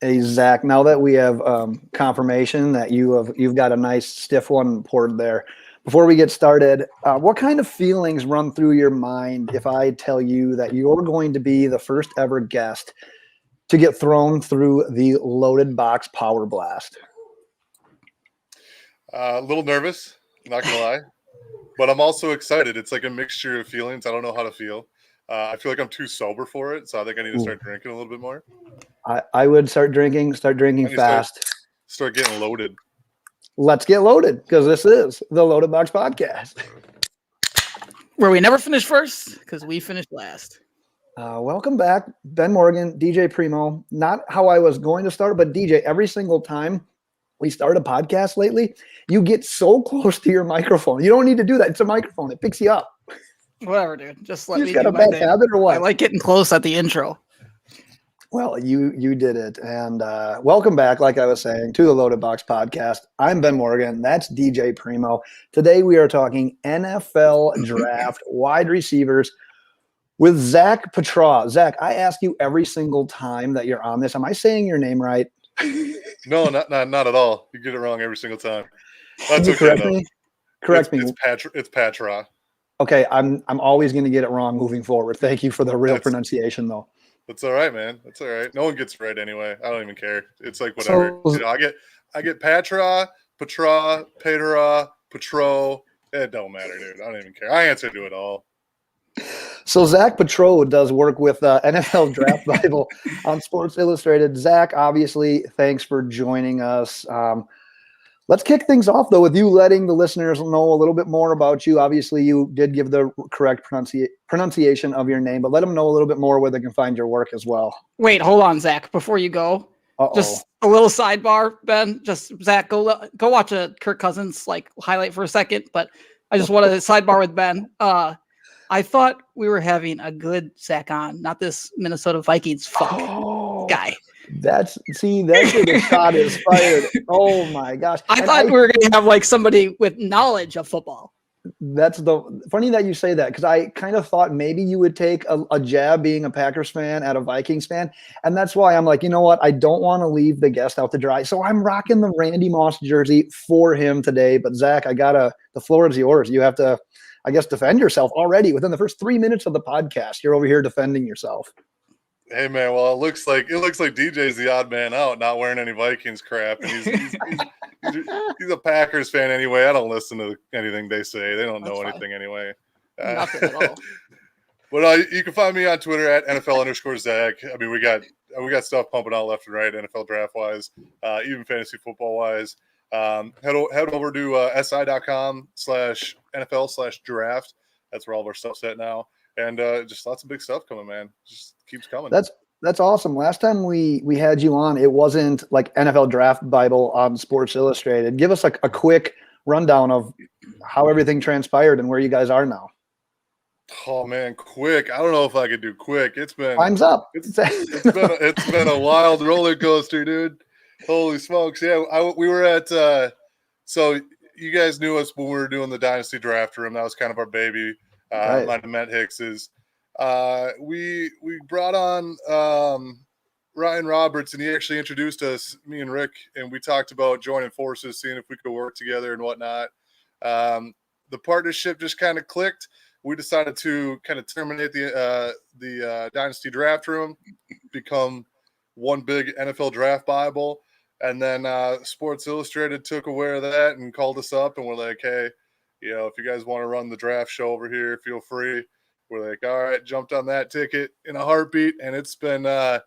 Hey Zach, now that we have confirmation that you've got a nice stiff one poured there, before we get started, what kind of feelings run through your mind if I tell you that you're going to be the first ever guest to get thrown through the Loaded Box PowerBlast? A little nervous, not gonna lie, but I'm also excited. It's like a mixture of feelings. I don't know how to feel. I feel like I'm too sober for it, so I think I need to start drinking a little bit more. I would start drinking fast. Start getting loaded. Let's get loaded, because this is the Loaded Box Podcast, where we never finish first because we finished last. Welcome back, Ben Morgan, DJ Primo. Not how I was going to start, but DJ, every single time we start a podcast lately, you get so close to your microphone. You don't need to do that. It's a microphone. It picks you up. Whatever, dude. Just let you me got do a my bad thing. habit or what? I like getting close at the intro. Well, you did it. And welcome back, like I was saying, to the Loaded Box Podcast. I'm Ben Morgan. That's DJ Primo. Today we are talking NFL draft wide receivers with Zack Patraw. Zach, I ask you every single time that you're on this. Am I saying your name right? No, not at all. You get it wrong every single time. That's okay. Correct me. It's Patraw. Okay, I'm always going to get it wrong moving forward. Thank you for the real pronunciation, though. That's all right, man. That's all right. No one gets it right anyway. I don't even care. It's like whatever. So, I get Patraw, Patraw. It don't matter, dude. I don't even care. I answer to it all. So Zack Patraw does work with NFL Draft Bible on Sports Illustrated. Zach, obviously, thanks for joining us. Let's kick things off, though, with you letting the listeners know a little bit more about you. Obviously, you did give the correct pronunciation of your name, but let them know a little bit more where they can find your work as well. Wait, hold on, Zach. Before you go, just a little sidebar, Ben. Just Zach, go watch a Kirk Cousins highlight for a second. But I just wanted to sidebar with Ben. I thought we were having a good Zach on, not this Minnesota Vikings guy. That's where the shot is fired. Oh my gosh! I thought we were going to have somebody with knowledge of football. That's funny that you say that, because I kind of thought maybe you would take a jab being a Packers fan at a Vikings fan, and that's why I'm like, you know what? I don't want to leave the guest out to dry, so I'm rocking the Randy Moss jersey for him today. But Zach, the floor is yours. You have to, I guess, defend yourself already within the first 3 minutes of the podcast. You're over here defending yourself. Hey man, well it looks like DJ's the odd man out, not wearing any Vikings crap, and he's a Packers fan anyway. I don't listen to anything they say. They don't know anything anyway. Nothing at all. But you can find me on Twitter at NFL_Zach. I mean, we got stuff pumping out left and right, NFL draft wise, even fantasy football wise. Head over to si.com/NFL/draft. That's where all of our stuff's at now. And just lots of big stuff coming, man. Just keeps coming. That's awesome. Last time we had you on, it wasn't like NFL Draft Bible on Sports Illustrated. Give us a quick rundown of how everything transpired and where you guys are now. Oh man, quick! I don't know if I could do quick. It's been time's up. It's been a wild roller coaster, dude. Holy smokes! Yeah, we were at. So you guys knew us when we were doing the Dynasty Draft Room. That was kind of our baby. Right. Mine and Matt Hicks's. We brought on Ryan Roberts, and he actually introduced us, me and Rick, and we talked about joining forces, seeing if we could work together and whatnot. The partnership just kind of clicked. We decided to kind of terminate the Dynasty Draft Room, become one big NFL Draft Bible, and then Sports Illustrated took aware of that and called us up, and we're like, hey, if you guys want to run the draft show over here, feel free. We're like, all right, jumped on that ticket in a heartbeat, and it's been a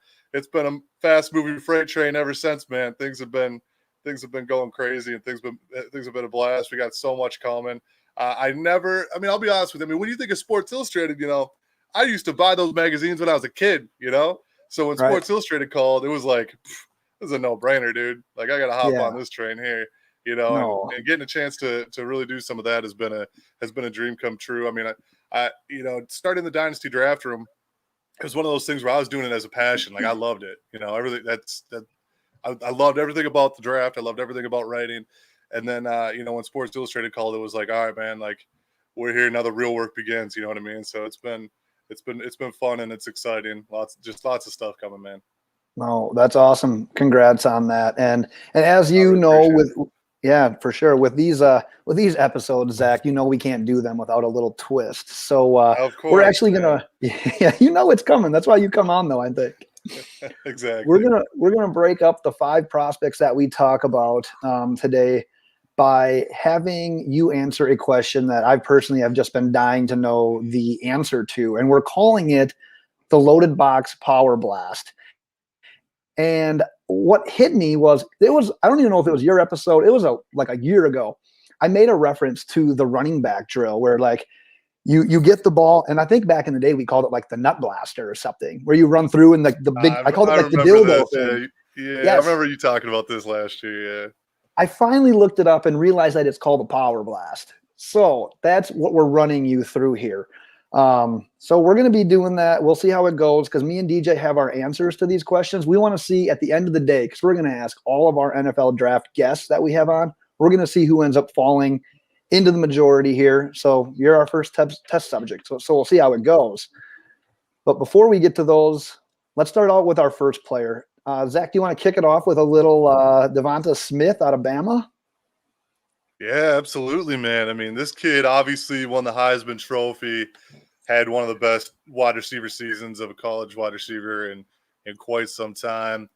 fast moving freight train ever since, man. Things have been going crazy, and things have been a blast. We got so much coming. I'll be honest with you. I mean, when you think of Sports Illustrated, I used to buy those magazines when I was a kid, So when Sports Illustrated called, it was like, it was a no-brainer, dude. Like, I got to hop on this train here, and getting a chance to really do some of that has been a dream come true. I mean, I starting the Dynasty Draft Room, it was one of those things where I was doing it as a passion. Like, I loved it, everything I loved everything about the draft. I loved everything about writing. And then, when Sports Illustrated called, it was like, all right, man, like, we're here now. The real work begins. You know what I mean? So it's been fun and it's exciting. Lots of stuff coming, man. No, that's awesome. Congrats on that. And as you know, for sure, with these episodes, Zach, we can't do them without a little twist. So of course, we're actually gonna it's coming. That's why you come on, though, I think. Exactly. We're gonna break up the 5 prospects that we talk about today by having you answer a question that I personally have just been dying to know the answer to, and we're calling it the Loaded Box PowerBlast. And what hit me was I don't even know if it was your episode. It was like a year ago. I made a reference to the running back drill where like you get the ball, and I think back in the day we called it like the nut blaster or something, where you run through and like the big. I called it like the dildo thing. Yeah, yes. I remember you talking about this last year. Yeah. I finally looked it up and realized that it's called a power blast. So that's what we're running you through here. So we're going to be doing that. We'll see how it goes because me and DJ have our answers to these questions. We want to see at the end of the day, because we're going to ask all of our NFL draft guests that we have on. We're going to see who ends up falling into the majority here. So you're our first test subject. So we'll see how it goes. But before we get to those, let's start out with our first player. Zach, do you want to kick it off with a little DeVonta Smith out of Bama? Yeah, absolutely, man. I mean, this kid obviously won the Heisman Trophy, had one of the best wide receiver seasons of a college wide receiver in quite some time.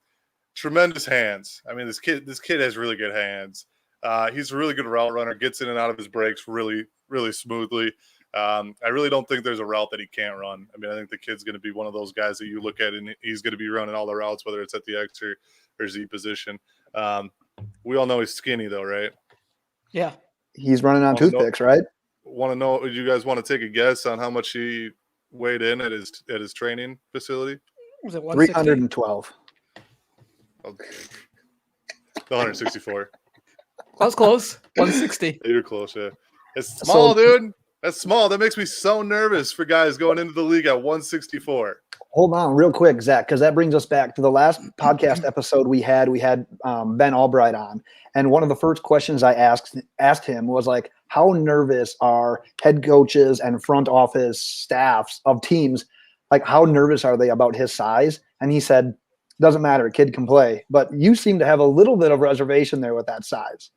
Tremendous hands. I mean, this kid has really good hands. He's a really good route runner, gets in and out of his breaks really, really smoothly. I really don't think there's a route that he can't run. I mean, I think the kid's going to be one of those guys that you look at and he's going to be running all the routes, whether it's at the X or Z position. We all know he's skinny though, right? Yeah. He's running on toothpicks, right? Want to know, you guys want to take a guess on how much he weighed in at his training facility? Was it 312? 164. That was close. 160. You're close, yeah. It's small, dude. That's small. That makes me so nervous for guys going into the league at 164. Hold on real quick, Zach, because that brings us back to the last podcast episode we had. We had Ben Albright on, and one of the first questions I asked him was like, how nervous are head coaches and front office staffs of teams? Like, how nervous are they about his size? And he said, doesn't matter, kid can play. But you seem to have a little bit of reservation there with that size.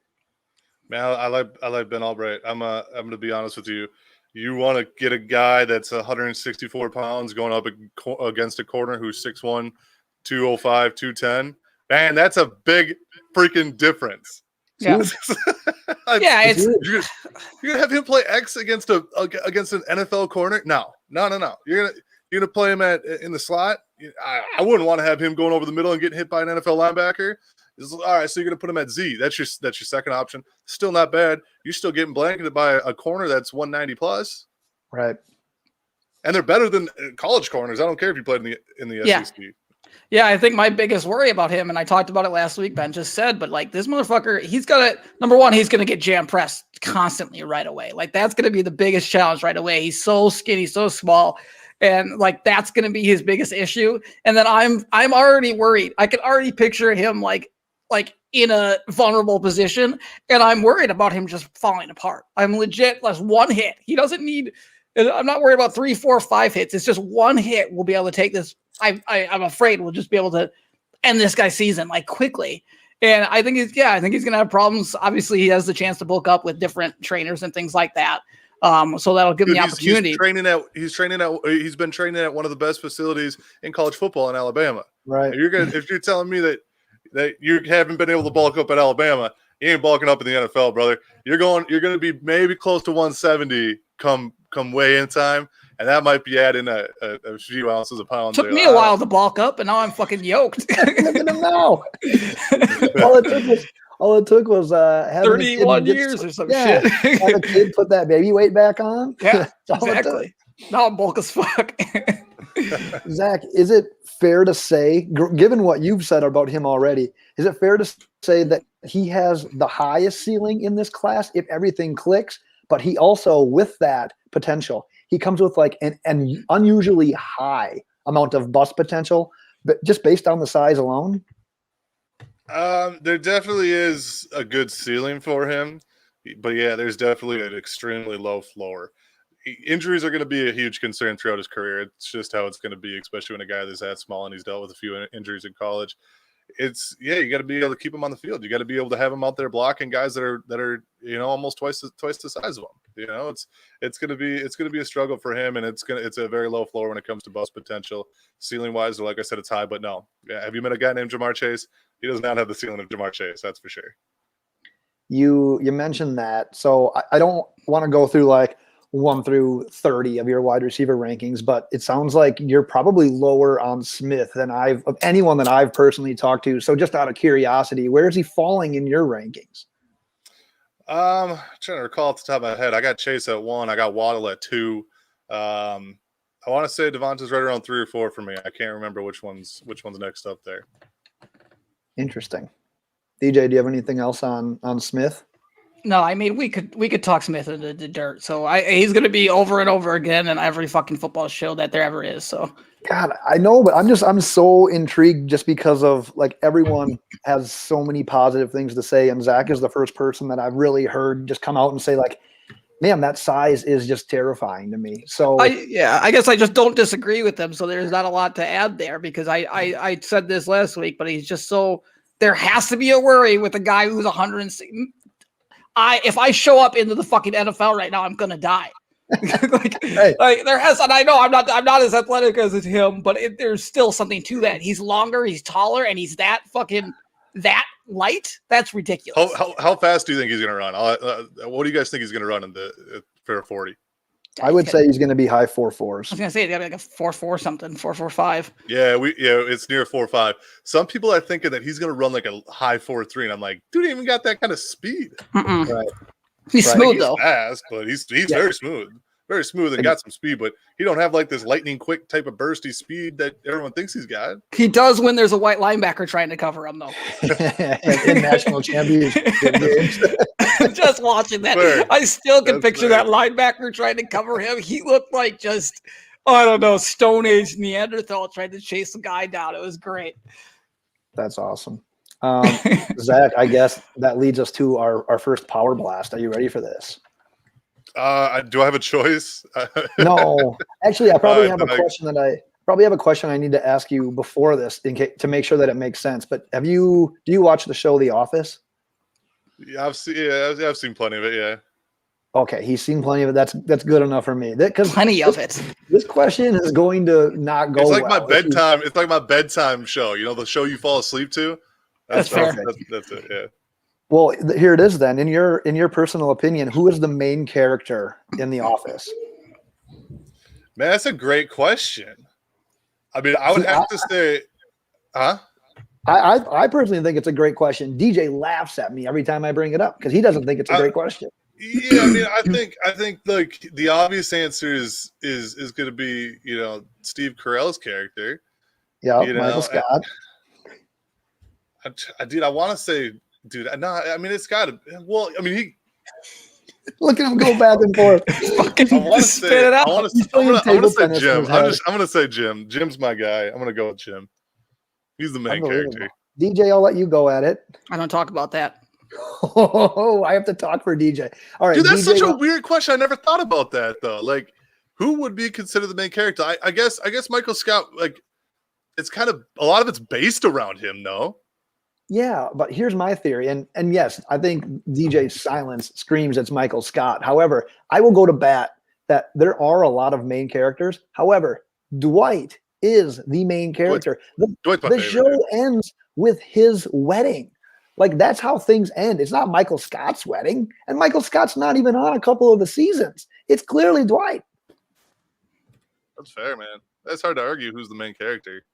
Man, I like Ben Albright. I'm gonna be honest with you. You want to get a guy that's 164 pounds going up against a corner who's 6'1", 205, 210. Man, that's a big freaking difference. Yeah, You're gonna have him play X against an NFL corner? No. You're gonna play him in the slot. I wouldn't want to have him going over the middle and getting hit by an NFL linebacker. All right, so you're going to put him at Z. That's your second option. Still not bad. You're still getting blanketed by a corner that's 190 plus. Right. And they're better than college corners. I don't care if you played in the SEC. Yeah, I think my biggest worry about him, and I talked about it last week, Ben just said, but like this motherfucker, he's got to, number one, he's going to get jam pressed constantly right away. Like that's going to be the biggest challenge right away. He's so skinny, so small. And like that's going to be his biggest issue. And then I'm already worried. I can already picture him like in a vulnerable position, and I'm worried about him just falling apart. I'm legit less one hit. He doesn't need. I'm not worried about 3, 4, 5 hits. It's just one hit. We'll be able to take this. I'm afraid we'll just be able to end this guy's season like quickly. And I think he's going to have problems. Obviously, he has the chance to bulk up with different trainers and things like that. So that'll give him the opportunity. He's been training at one of the best facilities in college football in Alabama. Right. If you're telling me that you haven't been able to bulk up at Alabama, you ain't bulking up in the NFL, brother. You're going to be maybe close to 170 come way in time, and that might be adding a few ounces of pounds. Took me a while to bulk up, and now I'm fucking yoked. Look at him now. All it took was 31 years or some shit. Have a kid put that baby weight back on. Yeah, exactly. Now I'm bulk as fuck. Zach, is it fair to say, given what you've said about him already, is it fair to say that he has the highest ceiling in this class if everything clicks? But he also, with that potential, he comes with like an unusually high amount of bust potential, but just based on the size alone? There definitely is a good ceiling for him, but yeah, there's definitely an extremely low floor. injuries are going to be a huge concern throughout his career. It's just how it's going to be, especially when a guy that's that small and he's dealt with a few injuries in college. You got to be able to keep him on the field. You got to be able to have him out there blocking guys that are almost twice the size of him. It's going to be a struggle for him, and it's a very low floor when it comes to bust potential. Ceiling wise, like I said, it's high, but no. Yeah, have you met a guy named Jamar Chase? He does not have the ceiling of Jamar Chase, that's for sure. You mentioned that, so I don't want to go through like 1 through 30 of your wide receiver rankings, but it sounds like you're probably lower on Smith than of anyone that I've personally talked to. So just out of curiosity, where is he falling in your rankings? Trying to recall off the top of my head. I got Chase at 1. I got Waddle at 2. I want to say Devonta's right around 3 or 4 for me. I can't remember which one's next up there. Interesting. DJ, do you have anything else on Smith? No, I mean we could talk Smith into the dirt. So he's going to be over and over again in every fucking football show that there ever is. So God, I know, but I'm so intrigued just because of like everyone has so many positive things to say, and Zach is the first person that I've really heard just come out and say like, man, that size is just terrifying to me. So I guess I just don't disagree with them. So there's not a lot to add there because I said this last week, but he's just so there has to be a worry with a guy who's 106. If I show up into the fucking NFL right now, I'm gonna die. like there has, and I know I'm not as athletic as him, but there's still something to that. He's longer, he's taller, and he's that light. That's ridiculous. How fast do you think he's gonna run? What do you guys think he's gonna run in the fair 40? I would say he's going to be high 4.4s. I was going to say, like a 4.4 something, 4.45. Yeah, it's near 4.5. Some people are thinking that he's going to run like a high 4.3, and I'm like, dude, he even got that kind of speed. Right. He's smooth though. He's fast, but he's very smooth and got some speed, but he don't have like this lightning quick type of bursty speed that everyone thinks he's got. He does when there's a white linebacker trying to cover him though. in national championship games. Just watching that, I still can picture that linebacker trying to cover him. He looked like just, I don't know, Stone Age Neanderthal trying to chase a guy down. It was great. That's awesome. Zach, I guess that leads us to our first Power Blast. Are you ready for this? Do I have a choice? No, actually, I probably have a question I need to ask you before this to make sure that it makes sense. But do you watch the show The Office? Yeah, I've seen plenty of it. Yeah. Okay, he's seen plenty of it. That's good enough for me. Plenty of it. This question is going to not go. It's like my bedtime. It's like my bedtime show. You know, the show you fall asleep to. That's fair. That's it. Yeah. Well, here it is then. In your personal opinion, who is the main character in The Office? Man, that's a great question. I mean, I would have to say, huh? I personally think it's a great question. DJ laughs at me every time I bring it up because he doesn't think it's a great question. Yeah, I mean, I think like the obvious answer is going to be Steve Carell's character. Yeah, Michael Scott. I want to say, dude. No, I mean it's got to. Well, I mean he. Look at him go back and forth. I want to say. I want to say Jim. I'm going to say Jim. Jim's my guy. I'm going to go with Jim. He's the main character. DJ, I'll let you go at it. I don't talk about that. Oh, I have to talk for DJ. All right, dude, that's DJ, such a weird question. I never thought about that though. Like, who would be considered the main character? I guess Michael Scott. Like, it's kind of a lot of it's based around him, no? Yeah, but here's my theory, and yes, I think DJ's silence screams it's Michael Scott. However, I will go to bat that there are a lot of main characters. However, Dwight is the main character. The show ends with his wedding. Like, that's how things end. It's not Michael Scott's wedding, and Michael Scott's not even on a couple of the seasons. It's clearly Dwight. That's fair, man. That's hard to argue who's the main character.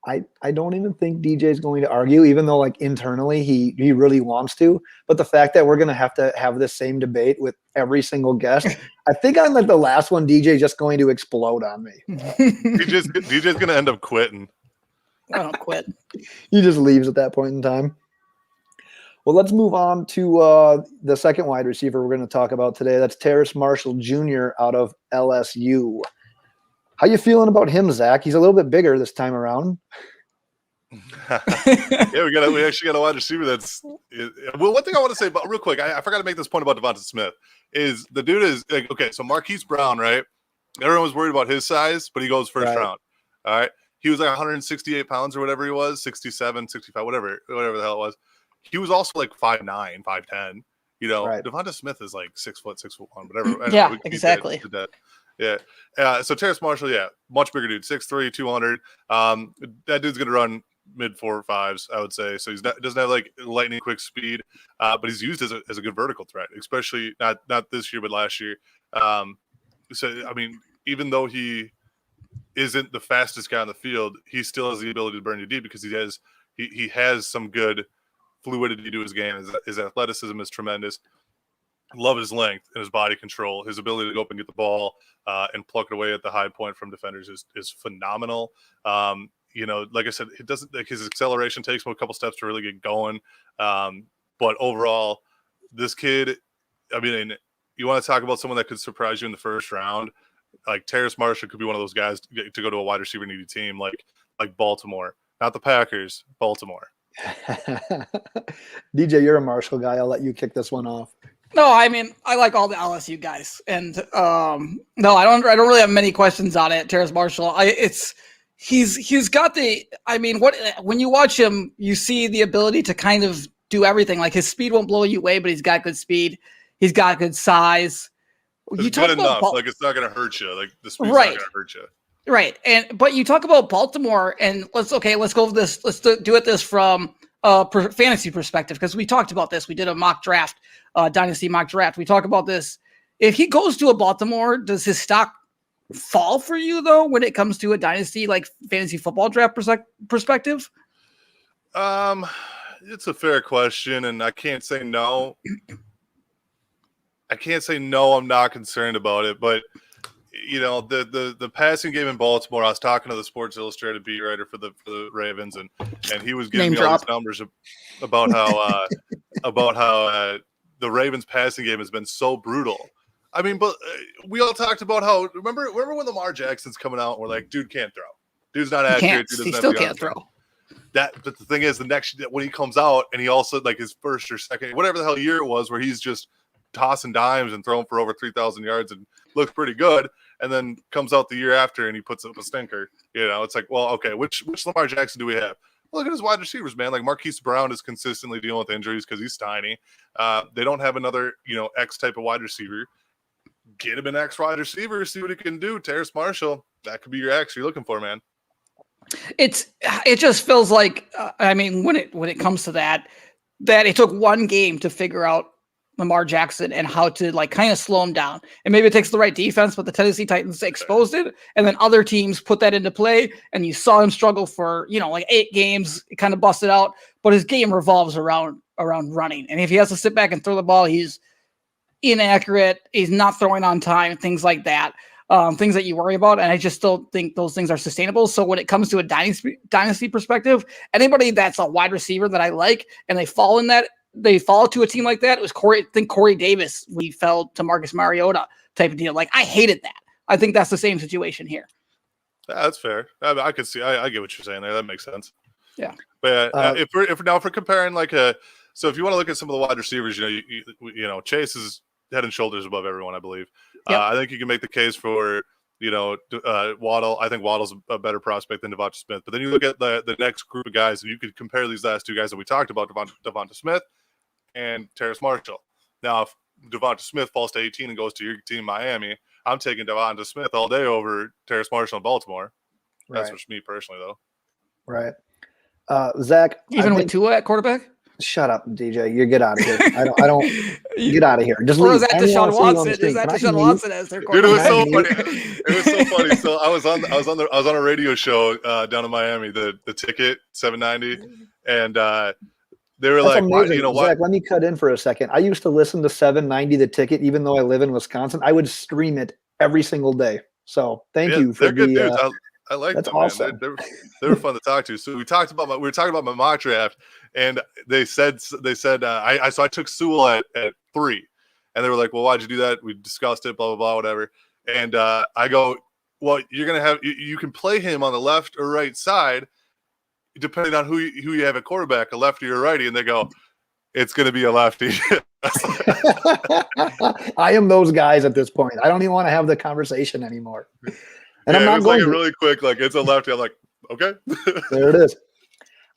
I don't even think DJ is going to argue, even though like internally he really wants to. But the fact that we're going to have this same debate with every single guest, I think I'm like the last one. DJ just going to explode on me. DJ's going to end up quitting. I don't quit. He just leaves at that point in time. Well, let's move on to the second wide receiver we're going to talk about today. That's Terrace Marshall Jr. out of LSU. How you feeling about him, Zach? He's a little bit bigger this time around. Yeah, we actually got a wide receiver that's well. One thing I want to say about real quick, I forgot to make this point about DeVonta Smith is the dude is like, okay. So Marquise Brown, right? Everyone was worried about his size, but he goes first round. All right, he was like 168 pounds or whatever he was, 67, 65, whatever the hell it was. He was also like 5'9", 5'10". You know, DeVonta Smith is like 6 foot, 6'1", whatever. Yeah, exactly. Yeah. So Terrace Marshall, yeah, much bigger dude, 6'3", 200. That dude's gonna run mid 4.5s, I would say. So doesn't have like lightning quick speed, but he's used as a good vertical threat, especially not this year, but last year. So I mean, even though he isn't the fastest guy on the field, he still has the ability to burn you deep because he has some good fluidity to his game. His athleticism is tremendous. Love his length and his body control. His ability to go up and get the ball and pluck it away at the high point from defenders is phenomenal. You know, like I said, it doesn't like his acceleration takes him a couple steps to really get going. But overall, this kid, I mean, you want to talk about someone that could surprise you in the first round. Like Terrace Marshall could be one of those guys to go to a wide receiver needy team like Baltimore, not the Packers, Baltimore. DJ, you're a Marshall guy. I'll let you kick this one off. No, I mean, I like all the LSU guys, and no, I don't really have many questions on it. Terrace Marshall, he's got the. I mean, when you watch him, you see the ability to kind of do everything. Like his speed won't blow you away, but he's got good speed. He's got good size. It's good enough. Like it's not going to hurt you. Like the speed's not going to hurt you. Right, but you talk about Baltimore, and let's go over this. Let's do it this from fantasy perspective, because we talked about this. We did a mock draft, dynasty mock draft. We talk about this. If he goes to a Baltimore, does his stock fall for you though when it comes to a dynasty like fantasy football draft perspective? It's a fair question, and I can't say no. I'm not concerned about it, but you know, the passing game in Baltimore, I was talking to the Sports Illustrated beat writer for the Ravens, and he was giving me all these numbers about how the Ravens passing game has been so brutal. I mean, but we all talked about how remember when Lamar Jackson's coming out and we're like, dude can't throw. Dude's not accurate. He still can't throw. But the thing is, the next when he comes out and he also like his first or second, whatever the hell year it was, where he's just tossing dimes and throwing for over 3,000 yards and looks pretty good, and then comes out the year after and he puts up a stinker. You know, it's like, well, okay, which Lamar Jackson do we have? Look at his wide receivers, man. Like Marquise Brown is consistently dealing with injuries because he's tiny. They don't have another, X type of wide receiver. Get him an X wide receiver, see what he can do. Terrace Marshall, that could be your X you're looking for, man. It just feels like, I mean, when it comes to that it took one game to figure out Lamar Jackson and how to like kind of slow him down. And maybe it takes the right defense, but the Tennessee Titans exposed it. And then other teams put that into play, and you saw him struggle for, like 8 games. It kind of busted out, but his game revolves around running. And if he has to sit back and throw the ball, he's inaccurate. He's not throwing on time, things like that. Things that you worry about. And I just don't think those things are sustainable. So when it comes to a dynasty perspective, anybody that's a wide receiver that I like, and they fall to a team like that, it was Corey Davis. We fell to Marcus Mariota type of deal. Like, I hated that. I think that's the same situation here. Yeah, that's fair. I could see. I get what you're saying there. That makes sense. Yeah. But if we're comparing so if you want to look at some of the wide receivers, Chase is head and shoulders above everyone, I believe. Yep. I think you can make the case for, Waddle. I think Waddle's a better prospect than DeVonta Smith. But then you look at the next group of guys, and you could compare these last 2 guys that we talked about, DeVonta Smith and Terrace Marshall. Now, if DeVonta Smith falls to 18 and goes to your team, Miami, I'm taking DeVonta Smith all day over Terrace Marshall in Baltimore. That's just me personally, though. Right. Zach. Even with Tua at quarterback? Shut up, DJ. You get out of here. I don't get out of here. Just leave. Or is that Deshaun Watson? Is that Deshaun Watson as their quarterback? Dude, it was so funny. So I was on a radio show down in Miami, the Ticket 790, and they were That's like, amazing. what? Zach, let me cut in for a second. I used to listen to 790 The Ticket, even though I live in Wisconsin. I would stream it every single day. So thank you for good dudes. I like that's them, awesome. Man. They were fun to talk to. So we were talking about my mock draft, and they said I took Sewell at 3, and they were like, well, why'd you do that? We discussed it, blah blah blah, whatever. And I go, well, you're gonna have you can play him on the left or right side. depending on who you have at quarterback, a lefty or righty, and they go, it's going to be a lefty. I am those guys at this point. I don't even want to have the conversation anymore. And I'm not it was going like to. really quick, like it's a lefty. I'm like, okay. There it is.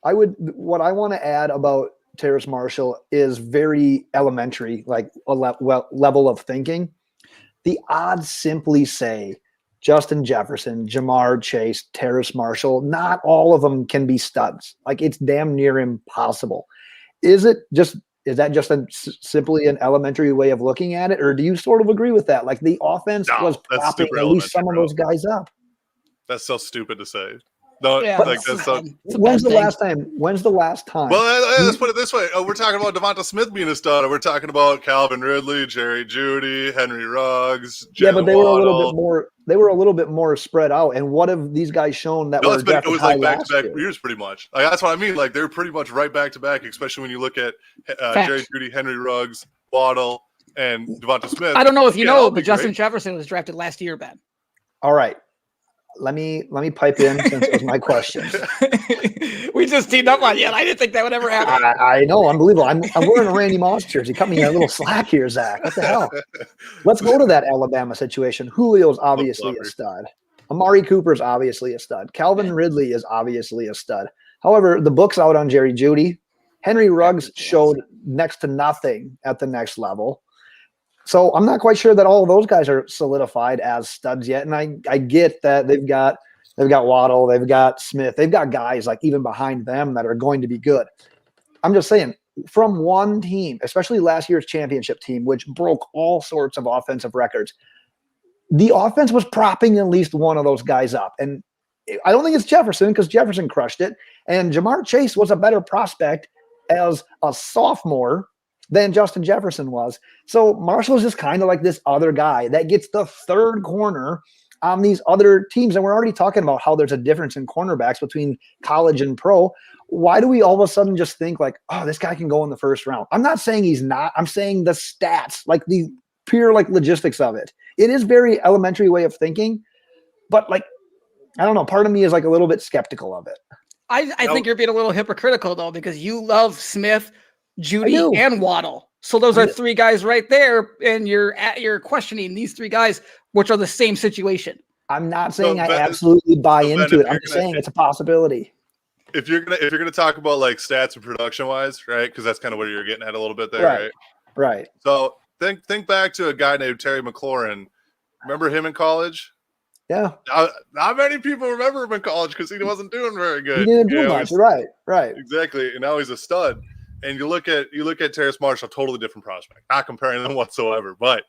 What I want to add about Terrace Marshall is very elementary, like a level of thinking. The odds simply say Justin Jefferson, Jamar Chase, Terrace Marshall, not all of them can be studs. Like it's damn near impossible. Is that just simply an elementary way of looking at it? Or do you sort of agree with that? Like the offense was propping at least some of those guys up. That's so stupid to say. No, Yeah, like that's so. When's the last time? Well, let's put it this way: we're talking about DeVonta Smith being a stud. We're talking about Calvin Ridley, Jerry Jeudy, Henry Ruggs. Yeah, but they were a little bit more. They were a little bit more spread out. And what have these guys shown that were drafted high last year? It was like back-to-back years, pretty much. Like that's what I mean. Like they're pretty much right back to back, especially when you look at Jerry Jeudy, Henry Ruggs, Waddle, and DeVonta Smith. I don't know if you know, but Justin Jefferson was drafted last year, Ben. All right. Let me pipe in since it was my question. We just teamed up on you, and I didn't think that would ever happen. I know, unbelievable. I'm wearing a Randy Moss jersey. Cut me a little slack here, Zach. What the hell? Let's go to that Alabama situation. Julio's obviously a stud. Amari Cooper's obviously a stud. Calvin Ridley is obviously a stud. However, the book's out on Jerry Jeudy. Henry Ruggs showed next to nothing at the next level. So I'm not quite sure that all of those guys are solidified as studs yet. And I get that they've got Waddle, they've got Smith, they've got guys like even behind them that are going to be good. I'm just saying, from one team, especially last year's championship team, which broke all sorts of offensive records, the offense was propping at least one of those guys up. And I don't think it's Jefferson because Jefferson crushed it. And Jamar Chase was a better prospect as a sophomore than Justin Jefferson was. So Marshall's just kind of like this other guy that gets the third corner on these other teams. And we're already talking about how there's a difference in cornerbacks between college and pro. Why do we all of a sudden just think like, oh, this guy can go in the first round? I'm not saying he's not. I'm saying the stats, like the pure like logistics of it. It is very elementary way of thinking, but like, I don't know. Part of me is like a little bit skeptical of it. I think you're being a little hypocritical though, because you love Smith, Jeudy, and Waddle. So those are three guys right there, and you're questioning these three guys, which are the same situation. I'm not saying I absolutely buy into it. I'm just saying it's a possibility. If you're gonna talk about like stats and production wise, right? Because that's kind of where you're getting at a little bit there, right? Right. So think back to a guy named Terry McLaurin. Remember him in college? Yeah. Not many people remember him in college because he wasn't doing very good. He didn't do much. Right. Exactly. And now he's a stud. And you look at Terrace Marshall, totally different prospect. Not comparing them whatsoever, but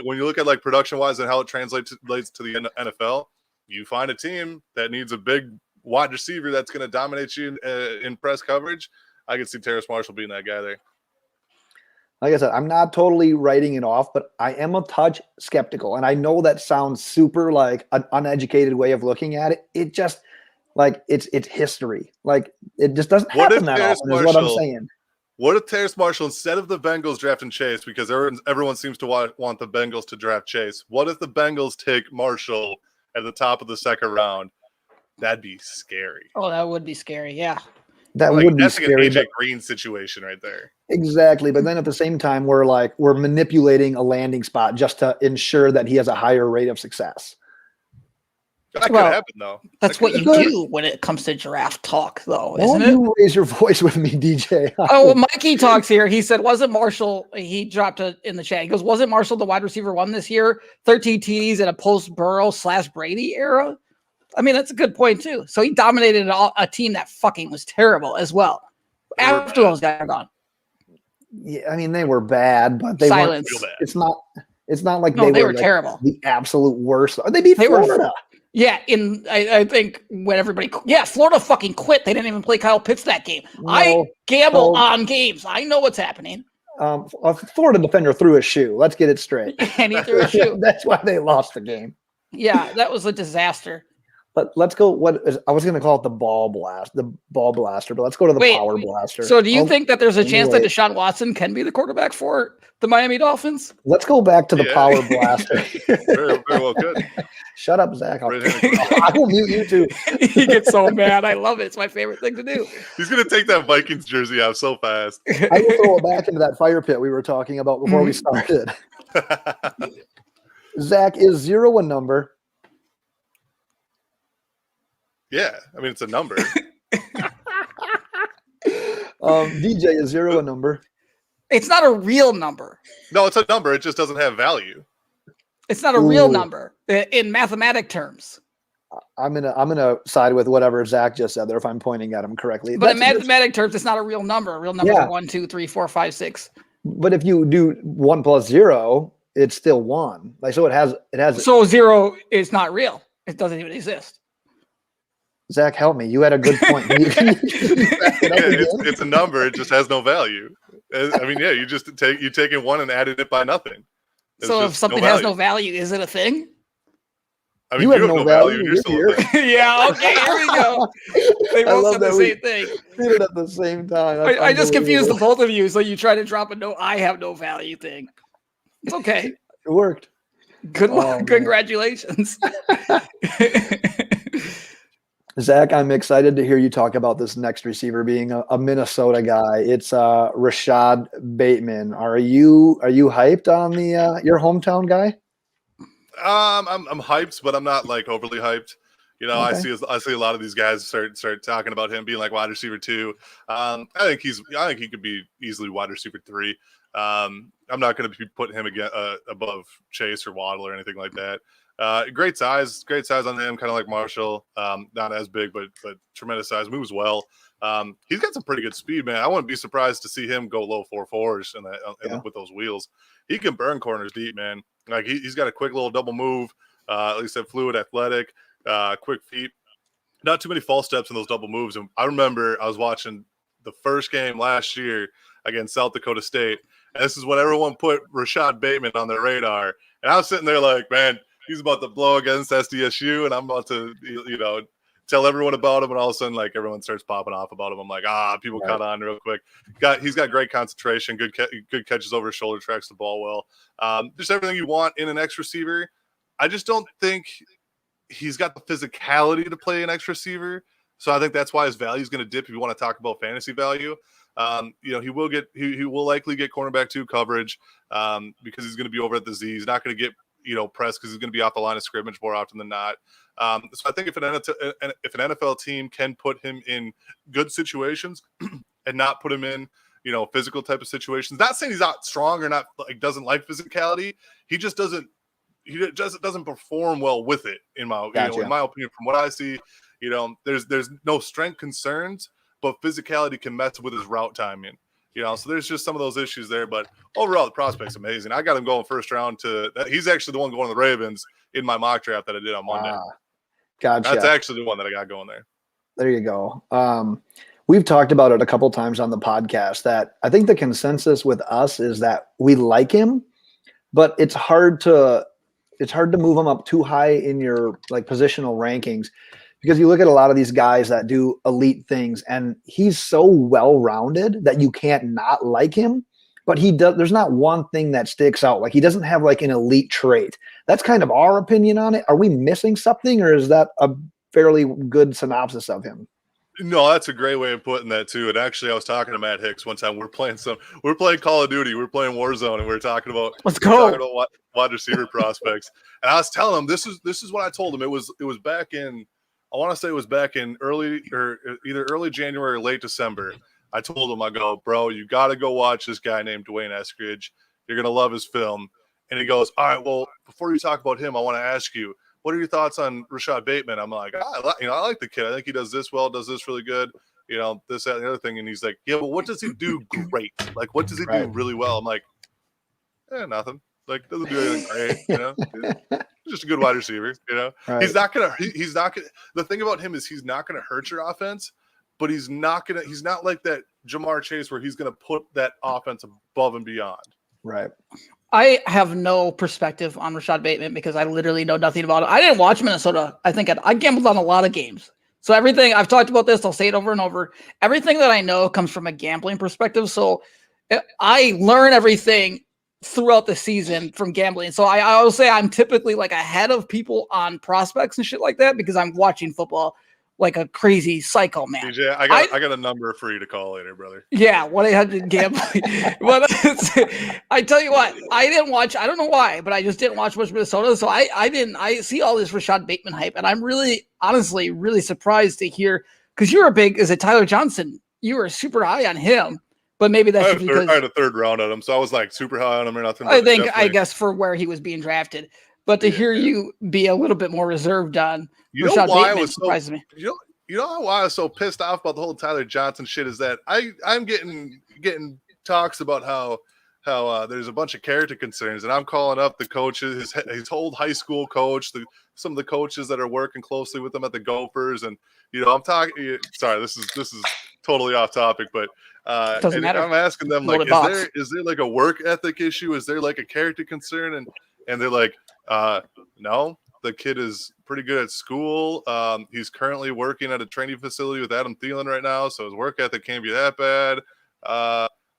when you look at like production wise and how it translates to the NFL, you find a team that needs a big wide receiver that's going to dominate you in press coverage. I can see Terrace Marshall being that guy there. Like I said, I'm not totally writing it off, but I am a touch skeptical. And I know that sounds super like an uneducated way of looking at it. It just like it's history. Like it just doesn't happen that often is what I'm saying. What if Terrace Marshall, instead of the Bengals drafting Chase, because everyone seems to want the Bengals to draft Chase, what if the Bengals take Marshall at the top of the second round? That'd be scary. Oh, that would be scary. Yeah. That would be scary. That's like an AJ Green situation right there. Exactly. But then at the same time, we're manipulating a landing spot just to ensure that he has a higher rate of success. That could happen, though. That's what you do when it comes to giraffe talk, though, isn't it? You raise your voice with me, DJ. Oh, Mikey talks here. He said, wasn't Marshall, he dropped it in the chat. He goes, wasn't Marshall the wide receiver one this year? 13 TDs in a post-Burrow/Brady era? I mean, that's a good point, too. So he dominated a team that fucking was terrible as well. After those guys are gone. Yeah, I mean, they were bad, but they weren't. It's not like they were terrible. The absolute worst. They beat Florida. Yeah, I think when everybody Florida fucking quit. They didn't even play Kyle Pitts that game. No, I gamble on games. I know what's happening. A Florida defender threw a shoe. Let's get it straight. And he threw a shoe. That's why they lost the game. Yeah, that was a disaster. Let's go. I was going to call it the ball blaster, but let's go to the power blaster. So do you think that there's a chance that Deshaun Watson can be the quarterback for the Miami Dolphins? Let's go back to the power blaster. very well could. Shut up, Zach. I will mute you too. He gets so mad. I love it. It's my favorite thing to do. He's going to take that Vikings jersey out so fast. I will throw it back into that fire pit we were talking about before we started. Zach, is 0 a number? Yeah, I mean, it's a number. DJ, is 0 a number? It's not a real number. No, it's a number. It just doesn't have value. It's not a real number in mathematic terms. I'm gonna side with whatever Zach just said there if I'm pointing at him correctly. But in mathematic terms, it's not a real number. A real number is 1, 2, 3, 4, 5, 6. But if you do 1 plus 0, it's still 1. Like so, it has. So 0 is not real. It doesn't even exist. Zach, help me. You had a good point. It's a number. It just has no value. I mean, yeah, you taking 1 and added it by nothing. So if something has no value, is it a thing? I mean, you have no value. You're still a thing. Yeah. Okay. Here we go. They both said the same thing. Did it at the same time. I just confused the both of you. So you try to drop a I have no value thing. It's okay. It worked. Good luck. Congratulations. Zach, I'm excited to hear you talk about this next receiver being a Minnesota guy. It's Rashod Bateman. Are you hyped on your hometown guy? I'm hyped, but I'm not like overly hyped. You know, okay. I see a lot of these guys start talking about him being like wide receiver 2. I think he could be easily wide receiver 3. I'm not going to be putting him above Chase or Waddle or anything like that. Great size on him, kind of like Marshall. Not as big, but tremendous size. Moves well. He's got some pretty good speed, man. I wouldn't be surprised to see him go low 4.4s with those wheels. He can burn corners deep, man. Like he's got a quick little double move. Like I said, fluid, athletic, quick feet. Not too many false steps in those double moves. And I remember I was watching the first game last year against South Dakota State, and this is when everyone put Rashod Bateman on their radar. And I was sitting there like, man, he's about to blow against SDSU, and I'm about to, tell everyone about him. And all of a sudden, like everyone starts popping off about him. I'm like, people caught on real quick. He's got great concentration, good catches over his shoulder, tracks the ball well. Just everything you want in an X receiver. I just don't think he's got the physicality to play an X receiver. So I think that's why his value is going to dip. If you want to talk about fantasy value, he will likely get cornerback 2 coverage because he's going to be over at the Z. He's not going to get press because he's going to be off the line of scrimmage more often than not. So I think if an NFL team can put him in good situations and not put him in, physical type of situations, not saying he's not strong or not like doesn't like physicality. He just doesn't perform well with it in my opinion. From what I see, there's no strength concerns, but physicality can mess with his route timing. So there's just some of those issues there, but overall the prospect's amazing. I got him going first round he's actually the one going to the Ravens in my mock draft that I did on Monday. Gotcha. That's actually the one that I got going there. There you go. We've talked about it a couple times on the podcast that I think the consensus with us is that we like him, but it's hard to move him up too high in your like positional rankings. Because you look at a lot of these guys that do elite things, and he's so well-rounded that you can't not like him. But there's not one thing that sticks out. Like he doesn't have like an elite trait. That's kind of our opinion on it. Are we missing something, or is that a fairly good synopsis of him? No, that's a great way of putting that too. And actually, I was talking to Matt Hicks one time. We're playing Call of Duty. We're playing Warzone, and we were talking about wide receiver prospects. And I was telling him this is what I told him. It was back in. I want to say it was back in either early January or late December. I told him, I go, bro, you got to go watch this guy named Dwayne Eskridge. You're going to love his film. And he goes, all right, well, before you talk about him, I want to ask you, what are your thoughts on Rashod Bateman? I'm like, I like the kid. I think he does this well, does this really good. This, that, and the other thing. And he's like, yeah, but what does he do great? Like, what does he do really well? I'm like, nothing. Like, doesn't do anything great, Just a good wide receiver, Right. He's not gonna. The thing about him is he's not gonna hurt your offense, but he's not like that Jamar Chase where he's gonna put that offense above and beyond. Right. I have no perspective on Rashod Bateman because I literally know nothing about it. I didn't watch Minnesota. I think I gambled on a lot of games. So everything I've talked about this, I'll say it over and over. Everything that I know comes from a gambling perspective. So I learn everything throughout the season from gambling. So I will say I'm typically like ahead of people on prospects and shit like that because I'm watching football like a crazy psycho man. DJ, I got a number for you to call later, brother. Yeah, 1-800-GAMBLING. But I tell you what, I didn't watch. I don't know why, but I just didn't watch much Minnesota. So I see all this Rashod Bateman hype, and I'm really, honestly, really surprised to hear because you were is it Tyler Johnson? You were super high on him, but maybe that's because I had a third round on him, so I was like super high on him or nothing. I guess for where he was being drafted. But to hear you be a little bit more reserved on Rashod Bateman surprised me. You know why I was so pissed off about the whole Tyler Johnson shit is that I'm getting talks about how there's a bunch of character concerns, and I'm calling up the coaches, his old high school coach, some of the coaches that are working closely with him at the Gophers, and I'm talking. Sorry, this is totally off topic, but doesn't matter. I'm asking them like, is there like a work ethic issue? Is there like a character concern? And they're like, no. The kid is pretty good at school. He's currently working at a training facility with Adam Thielen right now, so his work ethic can't be that bad.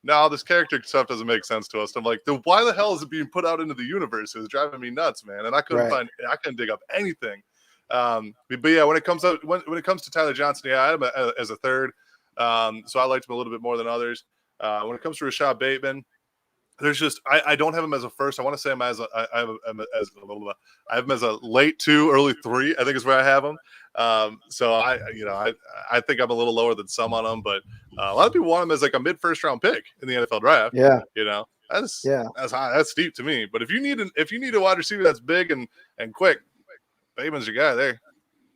Now this character stuff doesn't make sense to us. I'm like, then why the hell is it being put out into the universe? It was driving me nuts, man. And I couldn't dig up anything. But yeah, when it comes to Tyler Johnson, yeah, I had him as a third. So I liked him a little bit more than others. When it comes to Rashod Bateman, there's just I don't have him as a first. I want to say I have him as a late 2, early 3. I think is where I have him. So I think I'm a little lower than some on him, but a lot of people want him as like a mid first round pick in the NFL draft. Yeah, that's high. That's steep to me. But if you need a wide receiver that's big and quick, Bateman's your guy there.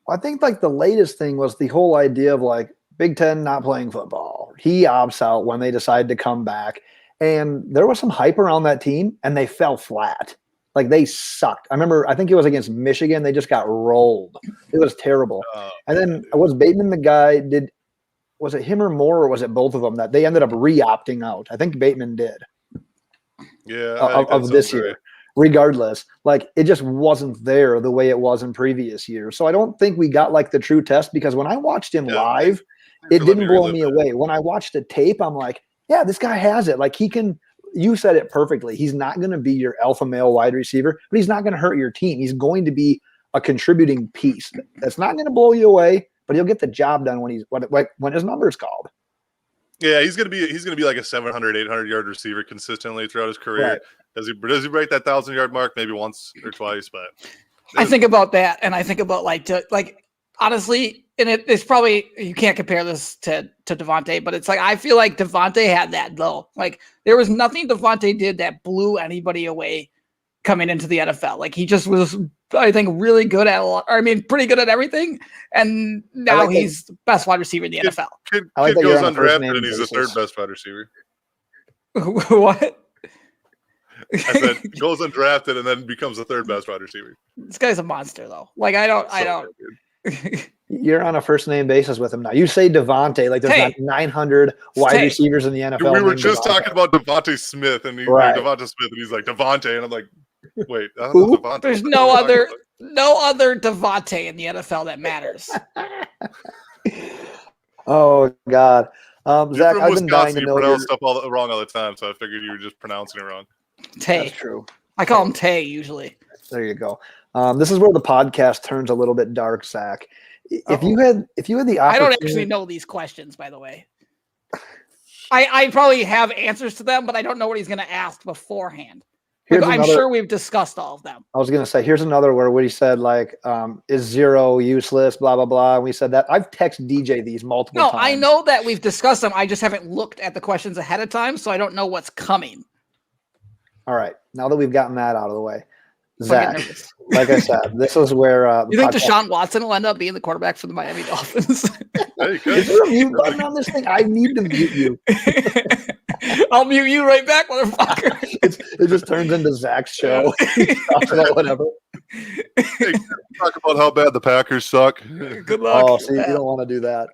I think like the latest thing was the whole idea of like Big Ten not playing football. He opts out when they decide to come back. And there was some hype around that team, and they fell flat. Like, they sucked. I think it was against Michigan. They just got rolled. It was terrible. And then was Bateman the guy, was it him or Moore, or was it both of them that they ended up re-opting out? I think Bateman did. Yeah. Of this year. Regardless, like, it just wasn't there the way it was in previous years. So I don't think we got, like, the true test because when I watched him live, it didn't blow me away. When I watched the tape, I'm like, yeah, this guy has it. Like, he can – you said it perfectly. He's not going to be your alpha male wide receiver, but he's not going to hurt your team. He's going to be a contributing piece. That's not going to blow you away, but he'll get the job done when his number's called. Yeah, he's gonna be like a 700, 800-yard receiver consistently throughout his career. Right. Does he break that 1,000-yard mark maybe once or twice? But I think about that, and I think about honestly, and it's probably you can't compare this to DeVonta, but it's like I feel like DeVonta had that though. Like there was nothing DeVonta did that blew anybody away coming into the NFL. Like he just was, I think, really good pretty good at everything, and now he's the best wide receiver in the NFL. Kid goes undrafted and he's the third best wide receiver. What? I said goes undrafted and then becomes the third best wide receiver. This guy's a monster though. Like I don't. You're on a first name basis with him now. You say DeVonta, like there's not 900 wide receivers in the NFL. We were just talking about Devonte Smith and DeVonta Smith, and he's like DeVonta, and I'm like, wait, there's no other DeVonta in the NFL that matters. Oh God, Zach, I've been dying to know. You pronounce stuff wrong all the time, so I figured you were just pronouncing it wrong. Tay. That's true. I call him Tay usually. There you go. This is where the podcast turns a little bit dark, Zach. If you had the opportunity, I don't actually know these questions, by the way. I probably have answers to them, but I don't know what he's going to ask beforehand. I'm sure we've discussed all of them. I was going to say, here's another where Woody said, like, is 0 useless, blah, blah, blah. And we said that. I've texted DJ these multiple times. No, I know that we've discussed them. I just haven't looked at the questions ahead of time, so I don't know what's coming. All right. Now that we've gotten that out of the way, Zach, like I said, this is where you think Deshaun Watson will end up being the quarterback for the Miami Dolphins? Is there a mute button on this thing? I need to mute you. I'll mute you right back, motherfucker. It just turns into Zach's show. Talks about whatever. Hey, talk about how bad the Packers suck. Good luck. Oh, see, you don't want to do that.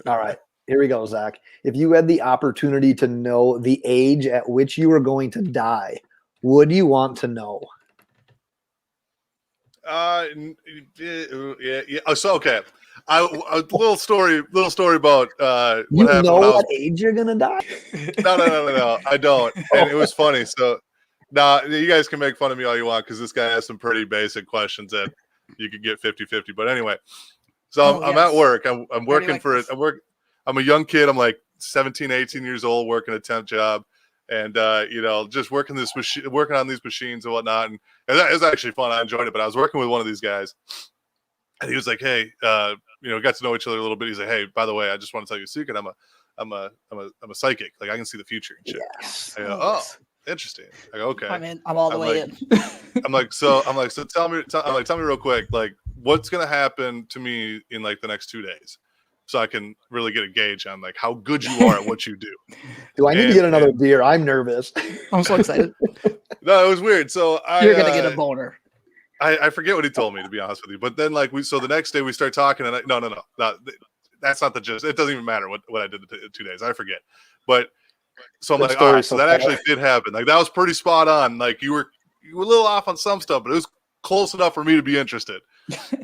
All right. Here we go, Zach. If you had the opportunity to know the age at which you were going to die, would you want to know? Yeah. So okay, a little story about what you happened. Know when I was, what age you're gonna die? No, I don't. And it was funny. So now you guys can make fun of me all you want because this guy has some pretty basic questions that you could get 50-50. But anyway, so I'm at work. I'm working like for it. I'm a young kid. I'm like 17, 18 years old, working a temp job. And just working on these machines and whatnot, and it was actually fun. I enjoyed it. But I was working with one of these guys, and he was like, "Hey, got to know each other a little bit." He's like, "Hey, by the way, I just want to tell you a secret. I'm a psychic. Like I can see the future and shit." Yes. I go, "Oh, interesting." I go, "Okay." I'm all the way in. I'm like, so tell me real quick, like what's gonna happen to me in like the next 2 days, so I can really get a gauge on like how good you are at what you do. Do I need to get another beer? I'm nervous. I'm so excited. No, it was weird. So You're gonna get a boner. I forget what he told me, to be honest with you. But then so the next day we start talking, and no, that's not the gist. It doesn't even matter what I did the 2 days. I forget. But so I'm like, all right, so that actually did happen. Like that was pretty spot on. Like you were a little off on some stuff, but it was close enough for me to be interested.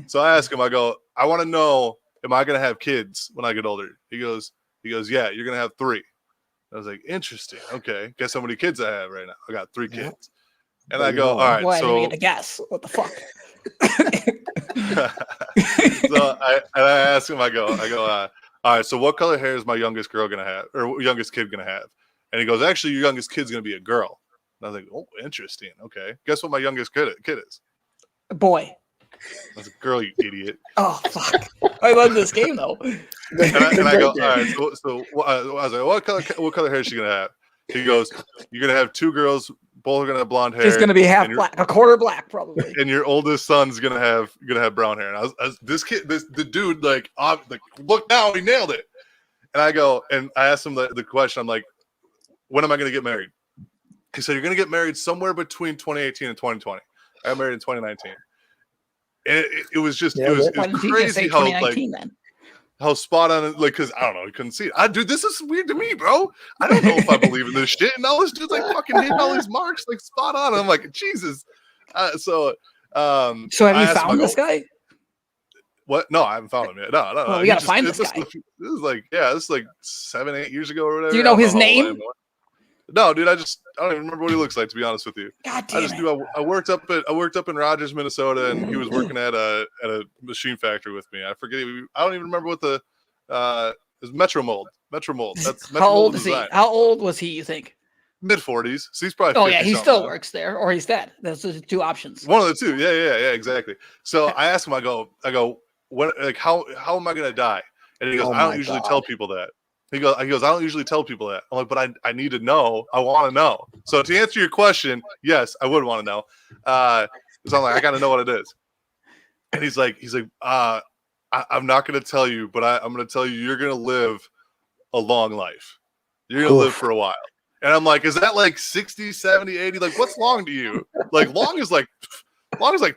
So I asked him, I go, I want to know, am I going to have kids when I get older? He goes, yeah, you're going to have 3. I was like, interesting. Okay. Guess how many kids I have right now? I got 3 kids. And I go, all right. Well, I didn't so get to guess. What the fuck? So I asked him, I go, all right, so what color hair is my youngest girl going to have, or youngest kid going to have? And he goes, actually, your youngest kid's going to be a girl. And I was like, oh, interesting. Okay. Guess what my youngest kid is? A boy. That's a girl, you idiot. Oh, fuck. I love this game, though. And I go, all right, so I was like, what color hair is she going to have? He goes, you're going to have 2 girls, both are going to have blonde hair. She's going to be half black, a quarter black, probably. And your oldest son's going to have brown hair. And the dude, like, look now, he nailed it. And I go, and I asked him the question, I'm like, when am I going to get married? He said, you're going to get married somewhere between 2018 and 2020. I got married in 2019. And it was just, it was crazy how, like, how spot on, like, because I don't know, you couldn't see it. Dude, this is weird to me, bro. I don't know if I believe in this shit. And all this dude's like fucking hitting all these marks, like spot on. And I'm like, Jesus. So have you found this guy? What? No, I haven't found him yet. No. Well, we gotta find this guy. This is like 7-8 years ago or whatever. Do you know his name? No, dude. I don't even remember what he looks like, to be honest with you. God damn I just do. I worked up in Rogers, Minnesota, and he was working at a machine factory with me. I forget. I don't even remember what the is Metro Mold. Metro Mold. That's Metro how old Mold is design. he? How old was he? You think? Mid-40s. So he's probably. Oh yeah, he still works there, or he's dead. Those are the 2 options. One of the 2. Yeah, exactly. So I asked him. I go. What? Like how am I gonna die? And he goes, I don't usually tell people that. He goes, I don't usually tell people that. I'm like, but I need to know. I want to know. So to answer your question, yes, I would want to know. So I'm like, I got to know what it is. And he's like, I'm not going to tell you, but I'm going to tell you, you're going to live a long life. You're going to live for a while. And I'm like, is that like 60, 70, 80? Like, what's long to you? Like, long is like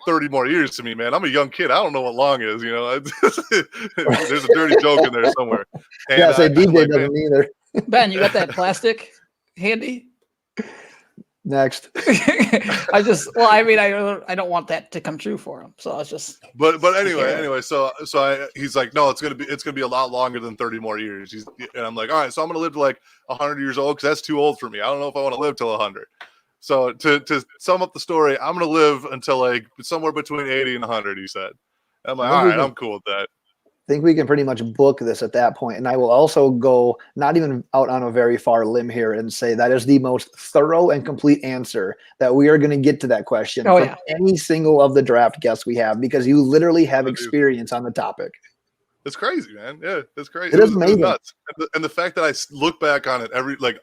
30 more years to me, man. I'm a young kid. I don't know what long is, you know. There's a dirty joke in there somewhere. And, yeah, say DJ doesn't either. Ben, you got that plastic handy? Next. I don't want that to come true for him. So I was just. But anyway, so he's like, no, it's gonna be a lot longer than 30 more years. And I'm like, all right, so I'm gonna live to like 100 years old because that's too old for me. I don't know if I want to live till 100. So to sum up the story, I'm going to live until like somewhere between 80 and 100, he said. And I'm like, all right, I'm cool with that. I think we can pretty much book this at that point. And I will also go not even out on a very far limb here and say that is the most thorough and complete answer that we are going to get to that question from any single of the draft guests we have, because you literally have experience on the topic. It's crazy, man. Yeah, it's crazy. It is amazing. Nuts. And the fact that I look back on it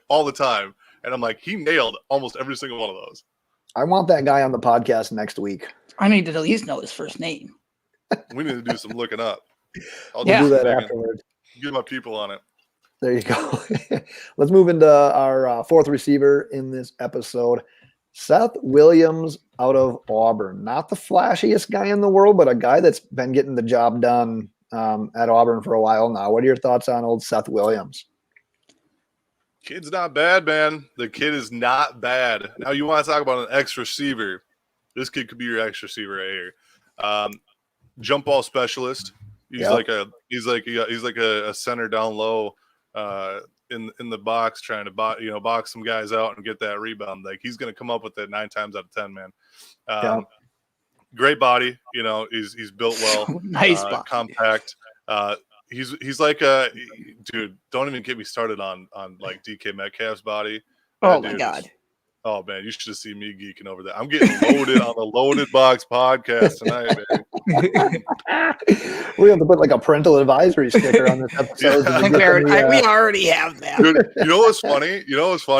all the time, and I'm like, he nailed almost every single one of those. I want that guy on the podcast next week. I need to at least know his first name. We need to do some looking up. I'll do that afterwards. Get my people on it. There you go. Let's move into our 4th receiver in this episode. Seth Williams out of Auburn. Not the flashiest guy in the world, but a guy that's been getting the job done at Auburn for a while now. What are your thoughts on old Seth Williams? Kid's not bad, man. The kid is not bad. Now you want to talk about an X receiver. This kid could be your X receiver right here. Jump ball specialist. He's like a center down low in the box trying to box some guys out and get that rebound. Like he's going to come up with that 9 times out of 10, man. Great body. He's built well. Nice body. Compact. He's like a dude. Don't even get me started on like DK Metcalf's body. Oh my God. Oh man, you should have seen me geeking over that. I'm getting loaded on the Loaded Box podcast tonight, man. We have to put like a parental advisory sticker on this episode. We already have that. Dude, you know what's funny?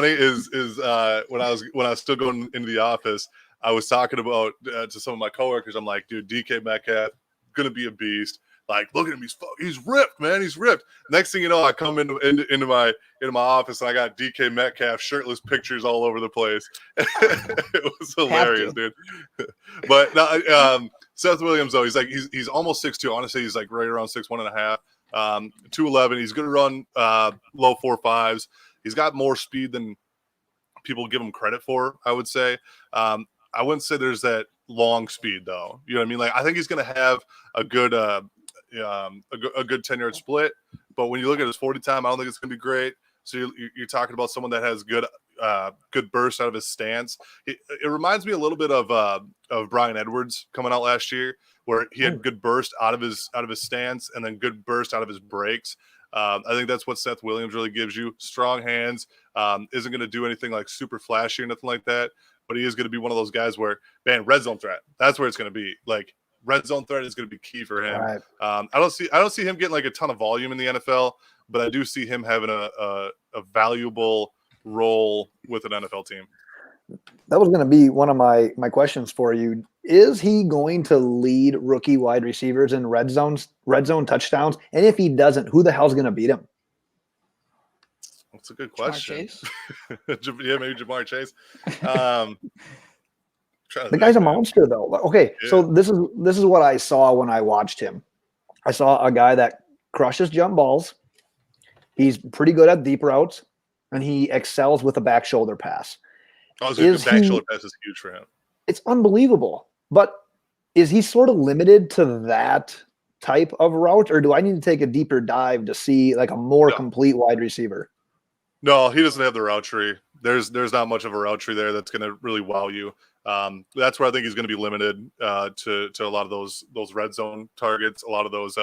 Is when I was still going into the office, I was talking about to some of my coworkers. I'm like, dude, DK Metcalf gonna be a beast. Like, look at him, he's ripped, man. He's ripped. Next thing you know, I come into my office and I got DK Metcalf shirtless pictures all over the place. It was hilarious, dude. But no, Seth Williams though, he's almost 6'2". I want to say he's like right around 6'1.5", 211. He's gonna run low 4.5s. He's got more speed than people give him credit for, I would say. I wouldn't say there's that long speed though. You know what I mean? Like I think he's gonna have a good a good 10-yard split, but when you look at his 40 time, I don't think it's going to be great. So you're talking about someone that has good burst out of his stance. It reminds me a little bit of Brian Edwards coming out last year, where he had good burst out of his stance and then good burst out of his breaks. I think that's what Seth Williams really gives you. Strong hands, isn't going to do anything like super flashy or nothing like that, but he is going to be one of those guys where, man, red zone threat. That's where it's going to be. Like, red zone threat is going to be key for him. Right. I don't see him getting like a ton of volume in the NFL, but I do see him having a valuable role with an NFL team. That was going to be one of my questions for you. Is he going to lead rookie wide receivers in red zone touchdowns? And if he doesn't, who the hell's going to beat him? That's a good question. Yeah, maybe Jamar Chase. The guy's a monster, though. Okay, yeah. So this is what I saw when I watched him. I saw a guy that crushes jump balls. He's pretty good at deep routes, and he excels with a back shoulder pass. Oh, the back shoulder pass is huge for him. It's unbelievable. But is he sort of limited to that type of route, or do I need to take a deeper dive to see like a more complete wide receiver? No, he doesn't have the route tree. There's not much of a route tree there that's going to really wow you. That's where I think he's going to be limited to a lot of those red zone targets, a lot of those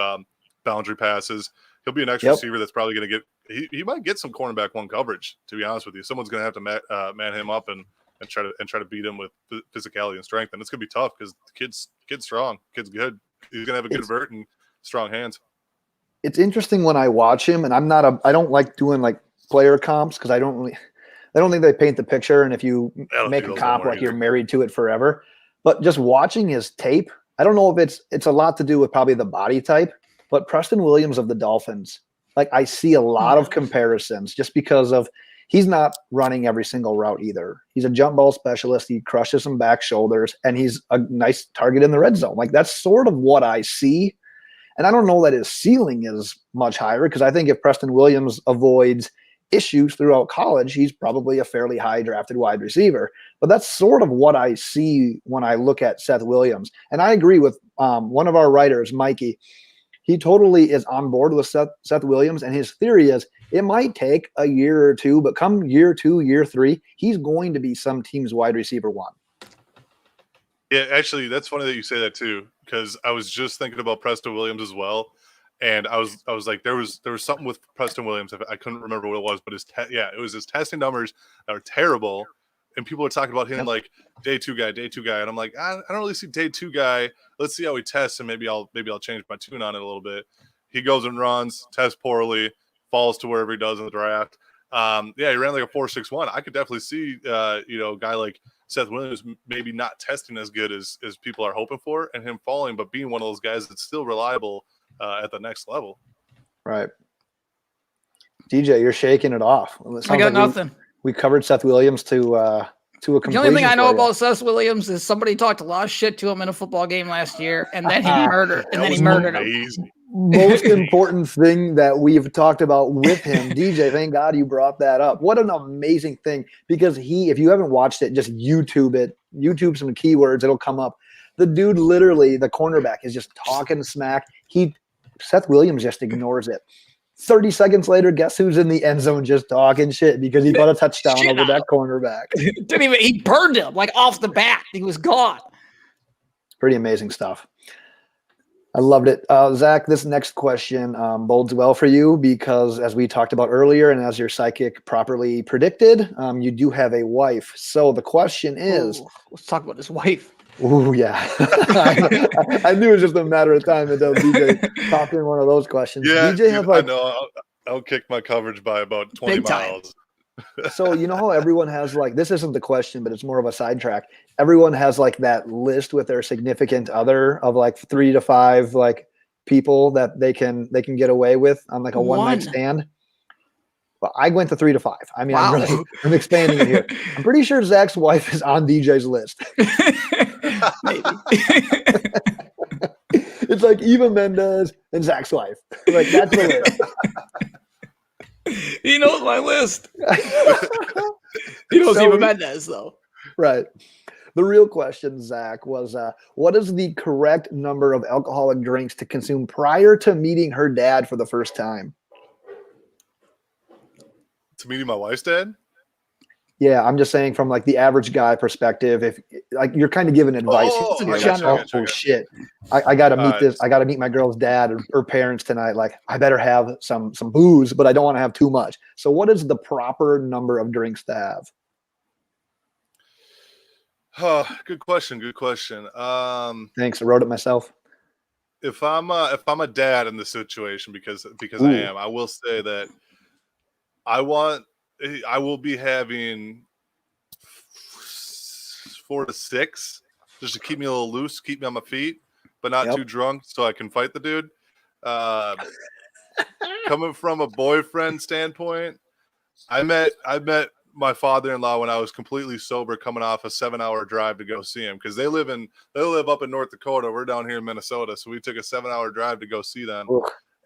boundary passes. He'll be an X receiver that's probably going to get. He might get some cornerback one coverage. To be honest with you, someone's going to have to man him up and try to beat him with physicality and strength, and it's going to be tough because the kid's strong, kid's good. He's going to have a good vert and strong hands. It's interesting when I watch him, and I don't like doing like player comps because I don't think they paint the picture. And if you make a comp, like you're married to it forever. But just watching his tape, I don't know if it's a lot to do with probably the body type, but Preston Williams of the Dolphins, like I see a lot of comparisons just because of he's not running every single route either. He's a jump ball specialist. He crushes some back shoulders, and he's a nice target in the red zone. Like that's sort of what I see. And I don't know that his ceiling is much higher because I think if Preston Williams avoids issues throughout college, he's probably a fairly high drafted wide receiver. But that's sort of what I see when I look at Seth Williams. And I agree with one of our writers, Mikey. He totally is on board with Seth Williams. And his theory is it might take a year or two, but come year 2, year 3, he's going to be some team's wide receiver 1. Yeah, actually, that's funny that you say that too, because I was just thinking about Preston Williams as well. And I was like, there was something with Preston Williams. I couldn't remember what it was, but it was his testing numbers that were terrible. And people are talking about him like day two guy. And I'm like, I don't really see day 2 guy. Let's see how he tests, and maybe I'll change my tune on it a little bit. He goes and runs, tests poorly, falls to wherever he does in the draft. He ran like a 4.61. I could definitely see a guy like Seth Williams maybe not testing as good as people are hoping for, and him falling, but being one of those guys that's still reliable at the next level. Right. DJ, you're shaking it off. I got nothing. We covered Seth Williams to a completion. The only thing I know about Seth Williams is somebody talked a lot of shit to him in a football game last year, and then he murdered. Him. most important thing that we've talked about with him. DJ, thank God you brought that up. What an amazing thing, because if you haven't watched it, just YouTube it. YouTube some keywords, it'll come up. The dude, literally, the cornerback, is just talking smack. Seth Williams just ignores it. 30 seconds later, guess who's in the end zone just talking shit because he got a touchdown over that cornerback. He burned him like off the bat. He was gone. Pretty amazing stuff. I loved it. Zach, this next question bodes well for you because, as we talked about earlier and as your psychic properly predicted, you do have a wife. So the question is... let's talk about his wife. Oh, yeah. I knew it was just a matter of time until DJ popped in one of those questions. Yeah, DJ has I know. I'll kick my coverage by about 20 miles. So you know how everyone has this isn't the question, but it's more of a sidetrack. Everyone has that list with their significant other of 3 to 5 people that they can get away with on a one-night stand. Well, I went to 3 to 5. I mean, wow. I'm expanding it here. I'm pretty sure Zach's wife is on DJ's list. Maybe. It's Eva Mendes and Zach's wife. That's the list. He knows my list. He knows Eva Mendes, though. Right. The real question, Zach, was what is the correct number of alcoholic drinks to consume prior to meeting her dad for the first time? To meeting my wife's dad? Yeah, I'm just saying from the average guy perspective, if you're kind of giving advice. Oh shit, I got to meet this. I got to meet my girl's dad or parents tonight. I better have some booze, but I don't want to have too much. So what is the proper number of drinks to have? Oh, good question. Thanks. I wrote it myself. If I'm a dad in this situation, because I am, I will say that I will be having 4 to 6 just to keep me a little loose, keep me on my feet, but not too drunk so I can fight the dude. Coming from a boyfriend standpoint, I met my father-in-law when I was completely sober, coming off a 7-hour drive to go see him because they live up in North Dakota. We're down here in Minnesota, so we took a 7-hour drive to go see them.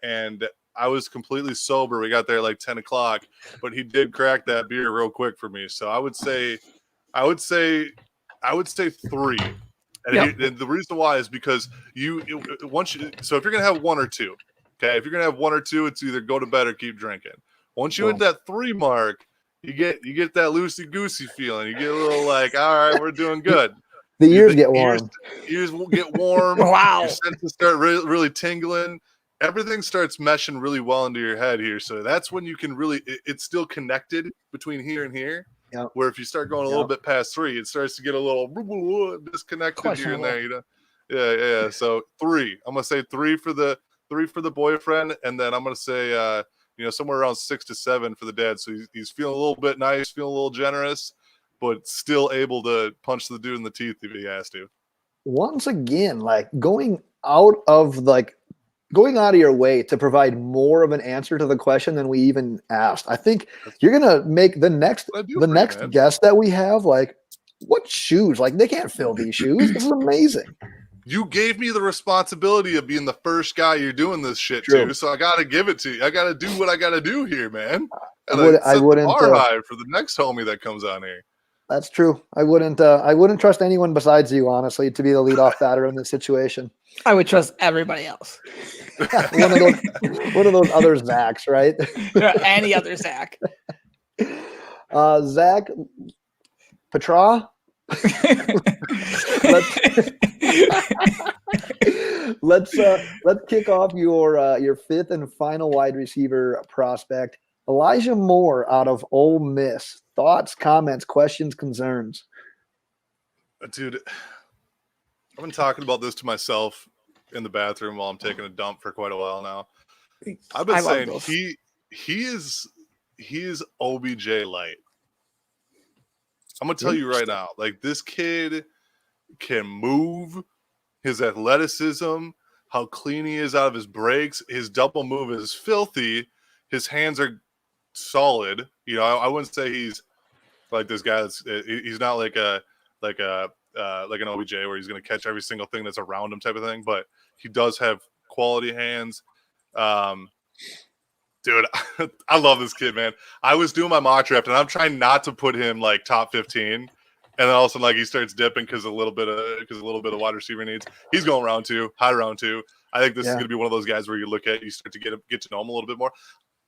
And I was completely sober. We got there 10 o'clock, but he did crack that beer real quick for me. So I would say 3. And the reason why is because so if you're going to have 1 or 2, okay, if you're going to have 1 or 2, it's either go to bed or keep drinking. Once you hit that 3 mark, you get that loosey goosey feeling. You get a little all right, we're doing good. The ears get warm. Ears will get warm. Wow. Your senses start really tingling. Everything starts meshing really well into your head here. So that's when you can really, it's still connected between here and here. Yep. Where if you start going a little bit past 3, it starts to get a little disconnected here and there. Yeah. So 3. I'm gonna say 3 for the boyfriend, and then I'm gonna say somewhere around 6 to 7 for the dad. So he's feeling a little bit nice, feeling a little generous, but still able to punch the dude in the teeth if he has to. Once again, going out of your way to provide more of an answer to the question than we even asked. I think you're going to make the next guest that we have, what shoes? They can't fill these shoes. This is amazing. You gave me the responsibility of being the first guy you're doing this shit to, so I got to give it to you. I got to do what I got to do here, man. I wouldn't high for the next homie that comes on here. That's true. I wouldn't trust anyone besides you, honestly, to be the leadoff batter in this situation. I would trust everybody else. one of those other Zacks, right? Any other Zach. Zack Patraw. Let's kick off your 5th and final wide receiver prospect, Elijah Moore out of Ole Miss. Thoughts, comments, questions, concerns? Dude, I've been talking about this to myself in the bathroom while I'm taking a dump for quite a while now. I've been saying he is OBJ light. I'm gonna tell you right now, this kid can move. His athleticism, how clean he is out of his breaks, his double move is filthy. His hands are solid. I wouldn't say he's like this guy. He's not like an OBJ where he's going to catch every single thing that's around him type of thing. But he does have quality hands. Dude, I love this kid, man. I was doing my mock draft, and I'm trying not to put him like top 15, and then all of a sudden, like he starts dipping because a little bit of wide receiver needs. He's going round 2, high round 2. I think this is going to be one of those guys where you look at, you start to get to know him a little bit more.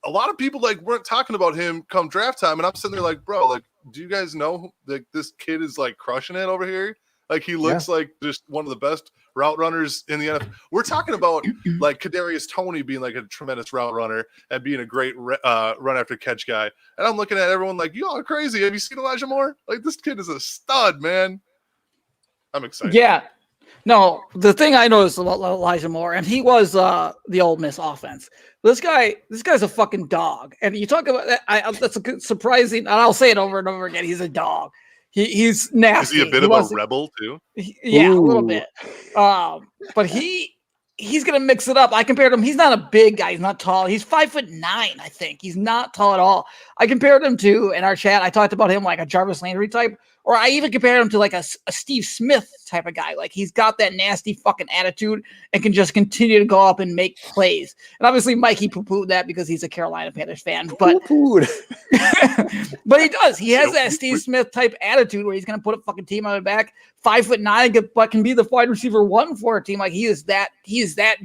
A lot of people like weren't talking about him come draft time, and I'm sitting there like, bro, like, do you guys know like this kid is like crushing it over here? Like he looks like just one of the best route runners in the NFL. We're talking about like Kadarius Toney being like a tremendous route runner and being a great run after catch guy. And I'm looking at everyone like, y'all are crazy. Have you seen Elijah Moore? Like this kid is a stud, man. I'm excited. Yeah. No, the thing I noticed about Elijah Moore, and he was the Ole Miss offense. This guy's a fucking dog. And you talk about that. That's a good, surprising, and I'll say it over and over again. He's a dog. He's nasty. Is he a bit of a rebel too? Yeah, a little bit. But he's gonna mix it up. I compared him. He's not a big guy. He's not tall. He's 5'9", I think. He's not tall at all. I compared him to, in our chat, I talked about him like a Jarvis Landry type, or I even compared him to like a Steve Smith type of guy. Like he's got that nasty fucking attitude and can just continue to go up and make plays. And obviously Mikey poo-pooed that because he's a Carolina Panthers fan. But but he does. He has that Steve Smith type attitude where he's gonna put a fucking team on the back, 5'9", but can be the wide receiver 1 for a team. Like he is that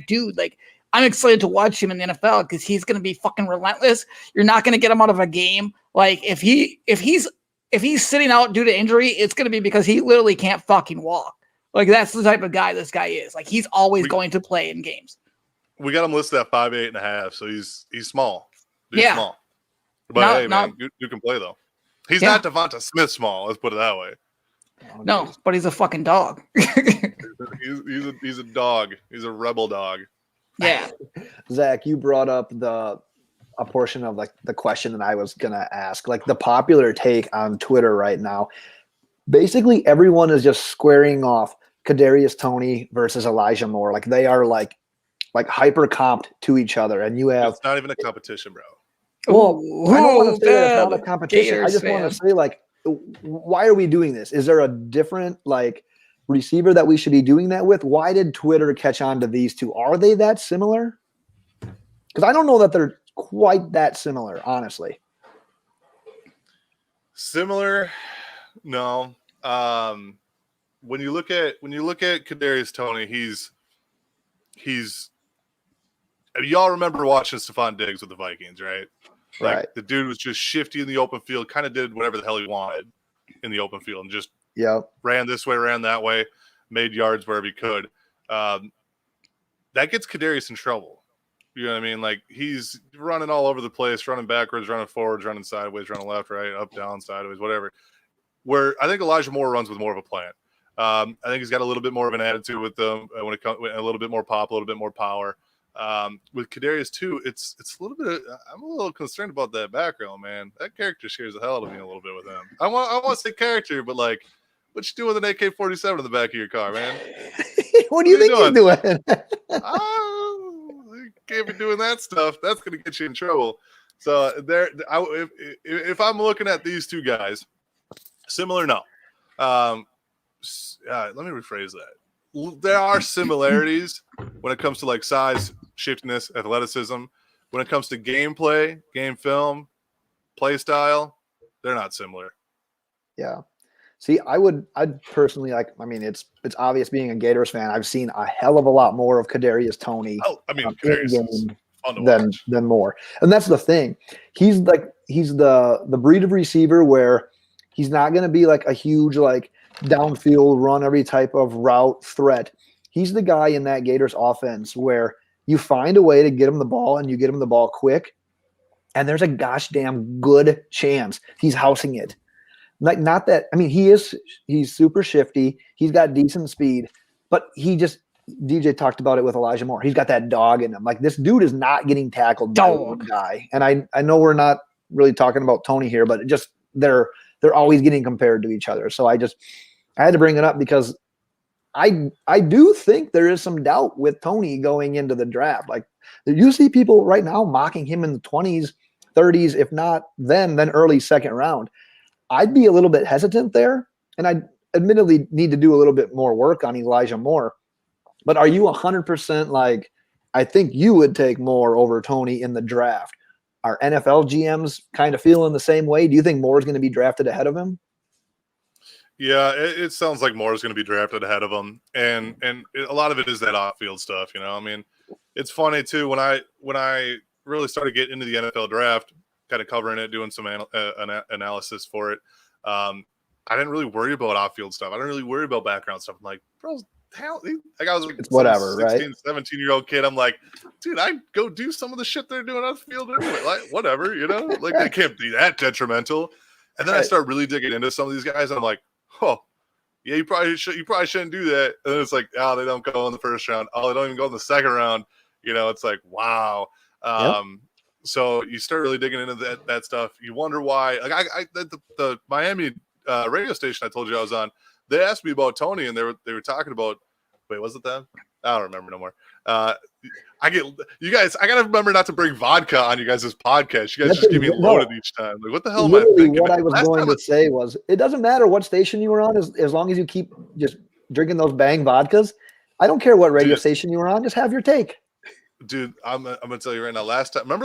dude. Like I'm excited to watch him in the NFL because he's gonna be fucking relentless. You're not gonna get him out of a game. Like if he's sitting out due to injury, it's going to be because he literally can't fucking walk. Like that's the type of guy this guy is. Like he's always going to play in games. We got him listed at 5'8.5", so he's small. He's small. But man, you can play though. He's not DeVonta Smith small. Let's put it that way. No, but he's a fucking dog. he's a dog. He's a rebel dog. Yeah. Zach, you brought up a portion of like the question that I was gonna ask, like the popular take on Twitter right now. Basically, everyone is just squaring off Kadarius Toney versus Elijah Moore. Like they are like hyper comped to each other, and you have. It's not even a competition, bro. Well, I don't want to say that it's not a competition. I just want to say, like, why are we doing this? Is there a different like receiver that we should be doing that with? Why did Twitter catch on to these two? Are they that similar? Because I don't know that they're quite that similar, honestly. Similar, no. When you look at Kadarius Toney, he's y'all remember watching Stephon Diggs with the Vikings, right? Like the dude was just shifty in the open field, kind of did whatever the hell he wanted in the open field, and just ran this way, ran that way, made yards wherever he could. That gets Kadarius in trouble. You know what I mean? Like he's running all over the place, running backwards, running forwards, running sideways, running left, right, up, down, sideways, whatever. Where I think Elijah Moore runs with more of a plan. I think he's got a little bit more of an attitude with them when it comes, a little bit more pop, a little bit more power. With Kadarius too, it's a little bit. I'm a little concerned about that background, man. That character scares the hell out of me a little bit with him. I want to say character, but like, what you doing with an AK-47 in the back of your car, man? What do you think he's doing? You can't be doing that stuff. That's going to get you in trouble. So if I'm looking at these two guys, similar, no. Let me rephrase that. There are similarities when it comes to like size, shiftiness, athleticism. When it comes to gameplay, game film, play style, they're not similar. Yeah. See, I'd personally like. I mean, it's obvious being a Gators fan. I've seen a hell of a lot more of Kadarius Toney. Than Moore, and that's the thing. He's the breed of receiver where he's not going to be like a huge like downfield run every type of route threat. He's the guy in that Gators offense where you find a way to get him the ball and you get him the ball quick, and there's a gosh damn good chance he's housing it. Like not that, I mean, he's super shifty. He's got decent speed, but DJ talked about it with Elijah Moore. He's got that dog in him. Like this dude is not getting tackled by one guy. And I know we're not really talking about Toney here, but just they're always getting compared to each other. So I had to bring it up because I do think there is some doubt with Toney going into the draft. Like you see people right now mocking him in the 20s, 30s, if not then early second round. I'd be a little bit hesitant there, and I admittedly need to do a little bit more work on Elijah Moore. But are you 100% like I think you would take Moore over Toney in the draft. Are NFL GMs kind of feeling the same way? Do you think Moore is going to be drafted ahead of him? Yeah, it sounds like Moore is going to be drafted ahead of him, and a lot of it is that off-field stuff. I mean, it's funny too when I really started getting into the NFL draft, kind of covering it, doing some analysis for it. I didn't really worry about off-field stuff. I didn't really worry about background stuff. I'm like, bro, talent. Like I was like, it's whatever, 16, right? 17-year-old kid. I'm like, dude, I'd go do some of the shit they're doing on the field anyway. Like, whatever, like they can't be that detrimental. And then I start really digging into some of these guys, and I'm like, oh, yeah, you probably shouldn't do that. And then it's like, oh, they don't go in the first round. Oh, they don't even go in the second round. It's like, wow. So you start really digging into that stuff. You wonder why. Like the Miami radio station I told you I was on, they asked me about Toney, and they were talking about. Wait, was it them? I don't remember no more. I gotta remember not to bring vodka on you guys' podcast. You guys just give me loaded each time. Like, what the hell am I thinking? What I was going to say was, it doesn't matter what station you were on, as long as you keep just drinking those Bang vodkas. I don't care what radio station you were on. Just have your take. Dude, I'm gonna tell you right now. Last time I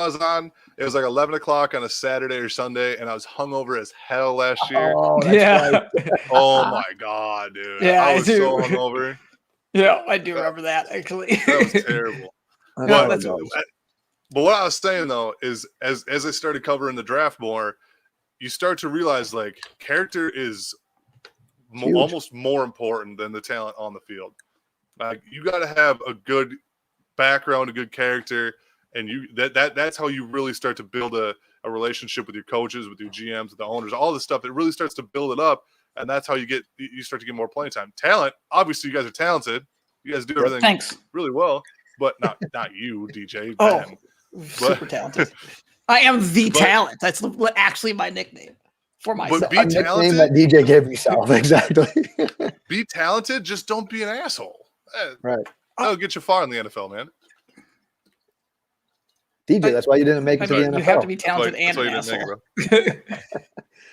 was on, it was like 11 o'clock on a Saturday or Sunday, and I was hungover as hell last year. Oh, that's right. Oh my god, dude! Yeah, I was so hungover. Yeah, I do remember that actually. That was terrible. But what I was saying though is, as I started covering the draft more, you start to realize like character is almost more important than the talent on the field. Like you got to have a good background, a good character, and that's how you really start to build a relationship with your coaches, with your GMs, with the owners, all this stuff. It really starts to build it up, and that's how you start to get more playing time. Talent, obviously, you guys are talented. You guys do everything really well, but not you, DJ. Ben. Super talented. I am the talent. That's actually my nickname for myself. But be talented. That DJ gave himself, exactly. Be talented. Just don't be an asshole. Right. That'll get you far in the NFL, man. DJ, that's why you didn't make it to the NFL. You have to be talented and an asshole.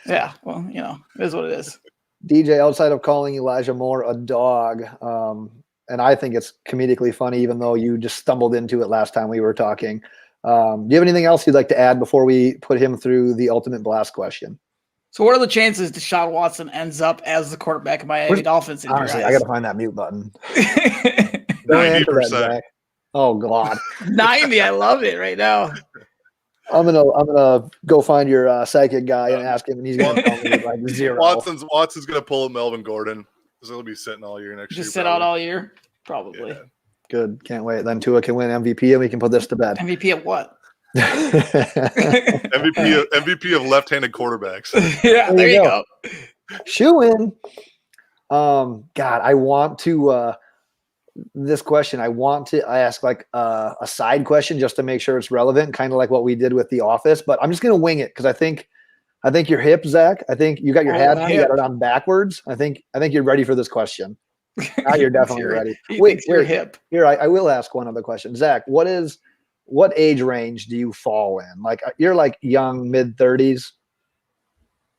Yeah, well, it is what it is. DJ, outside of calling Elijah Moore a dog, and I think it's comedically funny, even though you just stumbled into it last time we were talking. Do you have anything else you'd like to add before we put him through the ultimate blast question? So what are the chances Deshaun Watson ends up as the quarterback of Miami Dolphins? Honestly, I got to find that mute button. 90%. Oh God. 90. I love it right now. I'm gonna go find your psychic guy and ask him, and he's gonna tell me like 0. Watson's gonna pull a Melvin Gordon. He'll be sitting all year next year. Just sit out all year, probably. Yeah. Good. Can't wait. Then Tua can win MVP, and we can put this to bed. MVP of what? MVP of left-handed quarterbacks. Yeah, there you go. Shoe in. God, I want to. This question, I want to ask like a side question just to make sure it's relevant, kind of like what we did with The Office. But I'm just gonna wing it because I think you're hip, Zach. I think you got your hat on. You got it on backwards. I think you're ready for this question. Now you're definitely ready. Wait, you're hip. Here, I will ask one other question. Zach, what age range do you fall in? Like you're like young, mid-30s.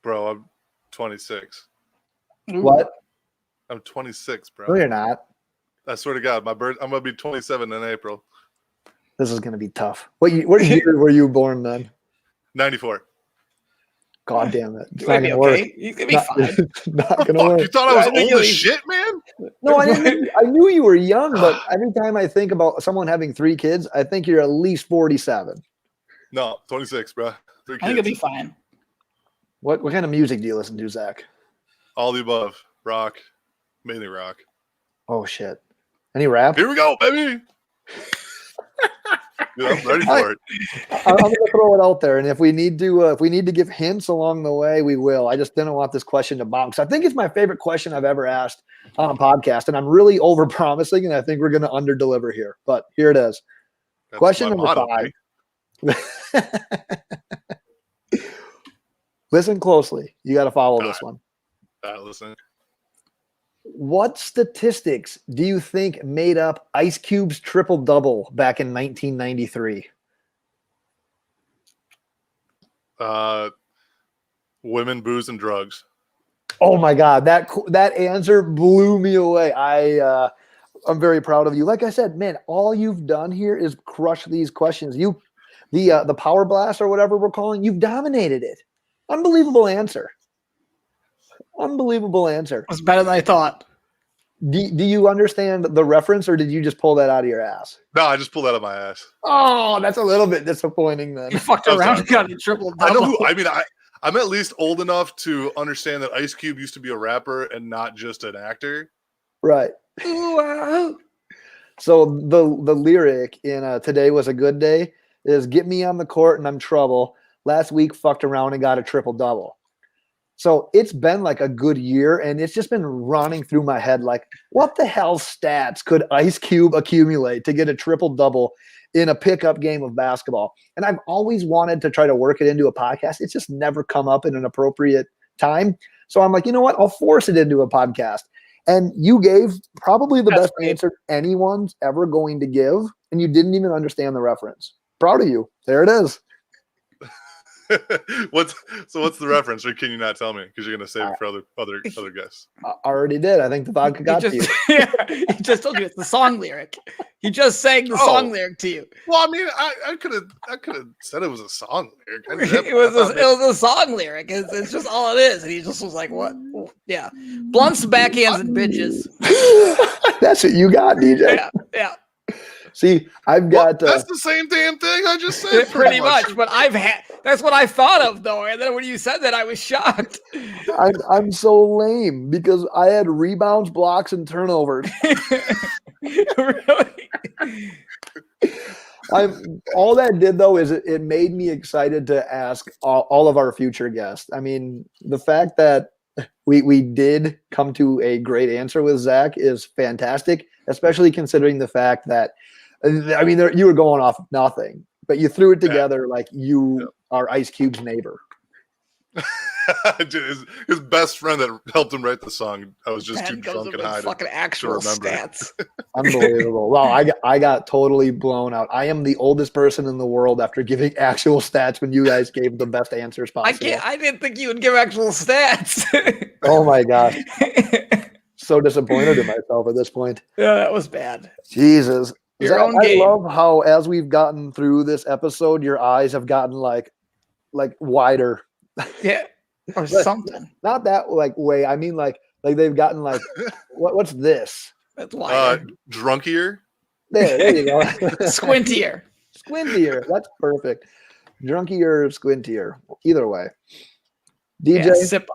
Bro, I'm 26. What? I'm 26, bro. No, you're not. I swear to God, I'm gonna be 27 in April. This is gonna be tough. What year were you born then? 94. God damn it! It's not gonna work. He's gonna be fine. Not gonna work. You thought I was old as shit, man? No, I didn't. I knew you were young, but every time I think about someone having 3 kids, I think you're at least 47. No, 26, bro. 3 kids. I think it'll be fine. What kind of music do you listen to, Zach? All the above. Rock, mainly rock. Oh shit! Any rap? Here we go, baby. Dude, I'm ready for it. I'm gonna throw it out there, and if we need to give hints along the way, we will. I just didn't want this question to bounce. I think it's my favorite question I've ever asked on a podcast, and I'm really over promising, and I think we're gonna under deliver here. But here it is. That's question number 5. Listen closely. You got to follow this one. Listen. What statistics do you think made up Ice Cube's triple-double back in 1993? Women, booze, and drugs. Oh my God, that answer blew me away. I'm very proud of you. Like I said, man, all you've done here is crush these questions. The Power Blast or whatever we're calling, you've dominated it. Unbelievable answer. Unbelievable answer. It was better than I thought. Do you understand the reference, or did you just pull that out of your ass? No, I just pulled that out of my ass. Oh, that's a little bit disappointing then. You fucked around and got a triple double. I know who. I mean, I'm at least old enough to understand that Ice Cube used to be a rapper and not just an actor. Right. So the lyric in Today Was a Good Day is get me on the court and I'm trouble. Last week fucked around and got a triple double. So it's been like a good year, and it's just been running through my head like, what the hell stats could Ice Cube accumulate to get a triple double in a pickup game of basketball? And I've always wanted to try to work it into a podcast. It's just never come up in an appropriate time. So I'm like, you know what? I'll force it into a podcast. And you gave probably the best answer anyone's ever going to give, and you didn't even understand the reference. Proud of you. There it is. What's the reference, or can you not tell me because you're going to save it for other guests? I already did. I think the vodka got to you. Yeah, he just told you it's the song lyric. He just sang the song lyric to you. Well, I mean, I could have said it was a song lyric. It was a song lyric. It's just all it is, and he just was like, "What? Yeah, blunts, backhands, and bitches." That's what you got, DJ. Yeah. See, I've got. That's the same damn thing I just said. Pretty much, but that's what I thought of though. And then when you said that, I was shocked. I'm so lame because I had rebounds, blocks, and turnovers. Really? All that did though is it made me excited to ask all of our future guests. I mean, the fact that we did come to a great answer with Zach is fantastic, especially considering the fact that. I mean, you were going off nothing, but you threw it together like you are Ice Cube's neighbor. his best friend that helped him write the song. I was just too drunk and high fucking actual stats. Unbelievable. Wow, I got totally blown out. I am the oldest person in the world after giving actual stats when you guys gave the best answers possible. I didn't think you would give actual stats. Oh my gosh. So disappointed in myself at this point. Yeah, that was bad. Jesus. Zach, I love how as we've gotten through this episode, your eyes have gotten like wider. Yeah, or something. Not that like way. I mean like they've gotten like what's this? That's wider. Drunkier. There you go. Squintier. Squintier. That's perfect. Drunkier, squintier. Either way. DJ. Yeah, sip.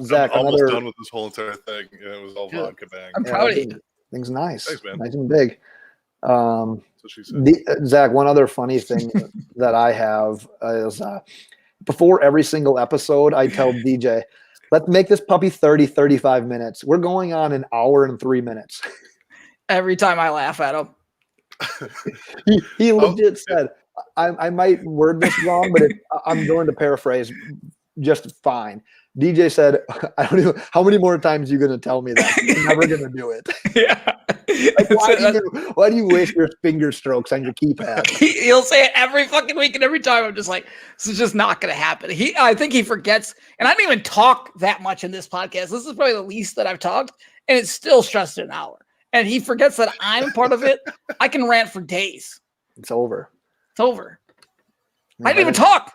Zach, I'm almost done with this whole entire thing. It was all vodka bang. I'm proud of you. Things nice. Thanks, man. Nice and big. That's what she said. Zach, one other funny thing that I have is before every single episode, I tell DJ, let's make this puppy 35 minutes. We're going on an hour and 3 minutes. Every time I laugh at him. He legit said, I might word this wrong, but I'm going to paraphrase just fine. DJ said, I don't know how many more times are you going to tell me that? You're never going to do it. Yeah. Like, why do you waste your finger strokes on your keypad? He'll say it every fucking week, and every time I'm just like, this is just not going to happen. I think he forgets, and I didn't even talk that much in this podcast. This is probably the least that I've talked, and it's still stressed an hour. And he forgets that I'm part of it. I can rant for days. It's over. It's over. I didn't even talk.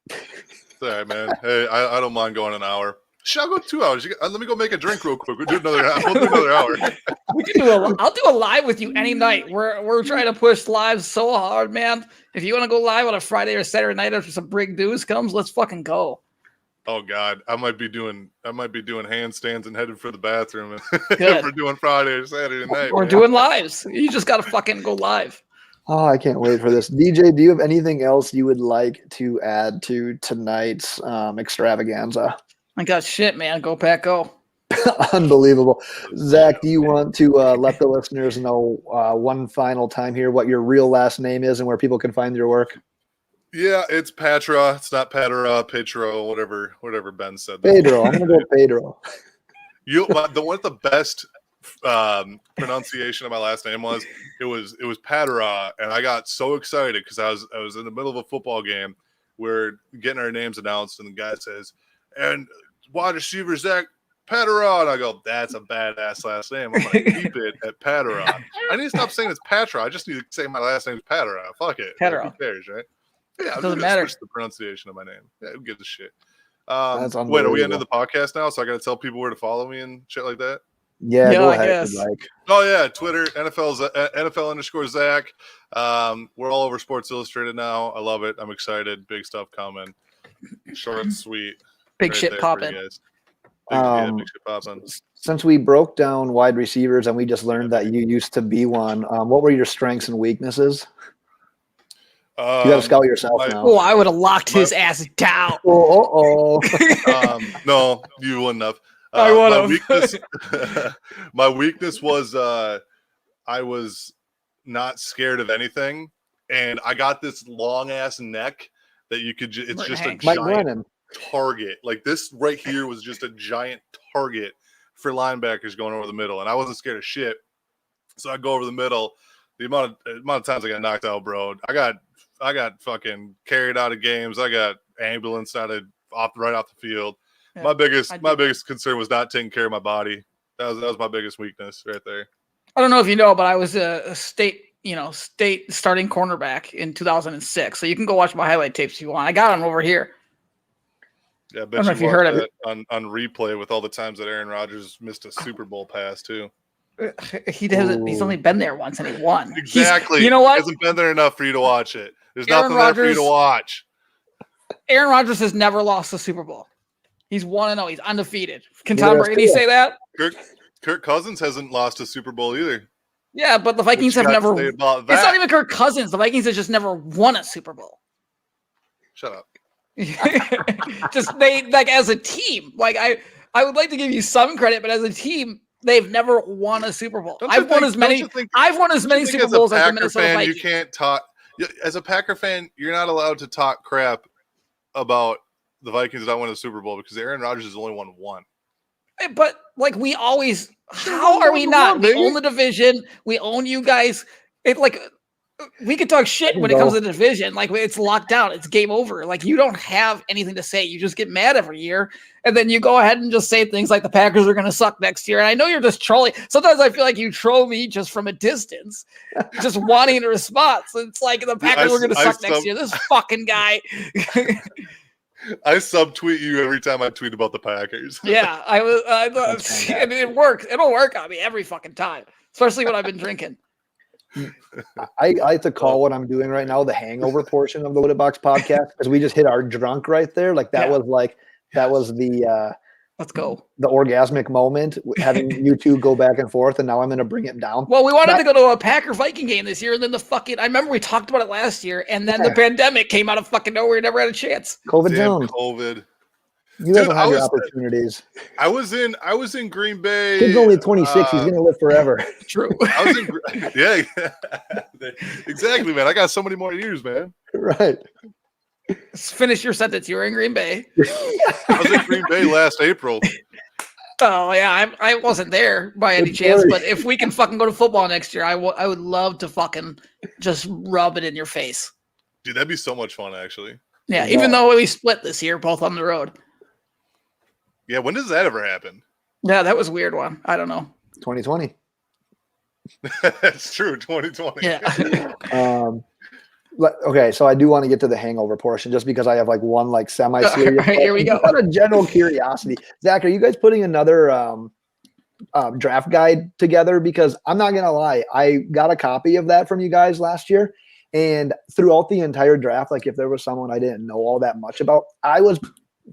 It's all right, man. Hey, I don't mind going an hour. Shall I go 2 hours? Let me go make a drink real quick. We'll do another hour. I'll do a live with you any night. We're trying to push lives so hard, man. If you want to go live on a Friday or Saturday night after some big news comes, let's fucking go. Oh God, I might be doing handstands and headed for the bathroom if we're doing Friday or Saturday night. We're doing lives. You just got to fucking go live. Oh, I can't wait for this. DJ, do you have anything else you would like to add to tonight's extravaganza? I got shit, man. Go Pack, go. Unbelievable. Zach, do you want to let the listeners know one final time here what your real last name is and where people can find your work? Yeah, it's Patraw. It's not Petro, whatever Ben said. Pedro. I'm going to go Pedro. The best pronunciation of my last name was Patraw, and I got so excited because I was in the middle of a football game. We're getting our names announced, and the guy says, and wide receiver Zack Patraw. And I go, that's a badass last name. I'm going to keep it at Patraw. I need to stop saying it's Patraw. I just need to say my last name is Patraw. Fuck it. Patraw. Like, who cares, right? Yeah, doesn't matter. The pronunciation of my name. Yeah, who gives a shit? Wait, are we ending the podcast now? So I got to tell people where to follow me and shit like that? Yeah, go ahead. I guess. Oh yeah, Twitter, NFL_Zach. We're all over Sports Illustrated now. I love it. I'm excited. Big stuff coming. Short and sweet. Big shit popping. Big shit popping. Since we broke down wide receivers and we just learned that you used to be one, what were your strengths and weaknesses? You got to scout yourself now. Oh, I would have locked his ass down. No, you wouldn't have. I would have. My weakness was I was not scared of anything, and I got this long ass neck that you could. It's just a giant target. Like this right here was just a giant target for linebackers going over the middle, and I wasn't scared of shit. So I go over the middle. The amount of times I got knocked out, bro. I got fucking carried out of games. I got ambulanced right off the field. Yeah, my biggest concern was not taking care of my body. That was my biggest weakness right there. I don't know if you know, but I was a state starting cornerback in 2006. So you can go watch my highlight tapes if you want. I got them over here. Yeah, I don't know if you heard of it on replay with all the times that Aaron Rodgers missed a Super Bowl pass too. He doesn't. He's only been there once and he won. Exactly. You know what? He hasn't been there enough for you to watch it. There's nothing there for you to watch. Aaron Rodgers has never lost a Super Bowl. He's 1-0. He's undefeated. Can Tom Brady say that? Kirk Cousins hasn't lost a Super Bowl either. Yeah, but the Vikings have never. It's not even Kirk Cousins. The Vikings have just never won a Super Bowl. Shut up. Just they like as a team. Like I would like to give you some credit, but as a team, they've never won a Super Bowl. I've won as many Super Bowls as the Minnesota Vikings. You can't talk as a Packer fan. You're not allowed to talk crap about the Vikings not winning the Super Bowl because Aaron Rodgers has only won one. But like we always, how are we not? We own the division. We own you guys. It like we could talk shit when it comes to the division. Like it's locked down. It's game over. Like you don't have anything to say. You just get mad every year, and then you go ahead and just say things like the Packers are going to suck next year. And I know you're just trolling. Sometimes I feel like you troll me just from a distance, just wanting a response. It's like the Packers are going to suck next year. This fucking guy. I subtweet you every time I tweet about the Packers. Yeah, I mean, it works. It'll work on me every fucking time, especially when I've been drinking. I like to call what I'm doing right now the hangover portion of the Loaded Box podcast because we just hit our drunk right there. Like that was the let's go the orgasmic moment having you two go back and forth, and now I'm going to bring it down. Well, we wanted to go to a Packer Viking game this year, and then I remember we talked about it last year, and then the pandemic came out of fucking nowhere. Never had a chance. COVID. You guys will have your opportunities. I was in Green Bay. Kid's only 26. He's going to live forever. True. Yeah, exactly, man. I got so many more years, man. Right. Finish your sentence. You were in Green Bay. I was in Green Bay last April. Oh yeah, I wasn't there by any chance. But if we can fucking go to football next year, I would love to fucking just rub it in your face. Dude, that'd be so much fun, actually. Yeah, even though we split this year, both on the road. Yeah, when does that ever happen? Yeah, that was a weird one. I don't know. 2020. That's true, 2020. Yeah. Okay, so I do want to get to the hangover portion just because I have like one like semi-serious. Here we go. Out of general curiosity, Zach, are you guys putting another draft guide together? Because I'm not gonna lie, I got a copy of that from you guys last year, and throughout the entire draft, like if there was someone I didn't know all that much about, I was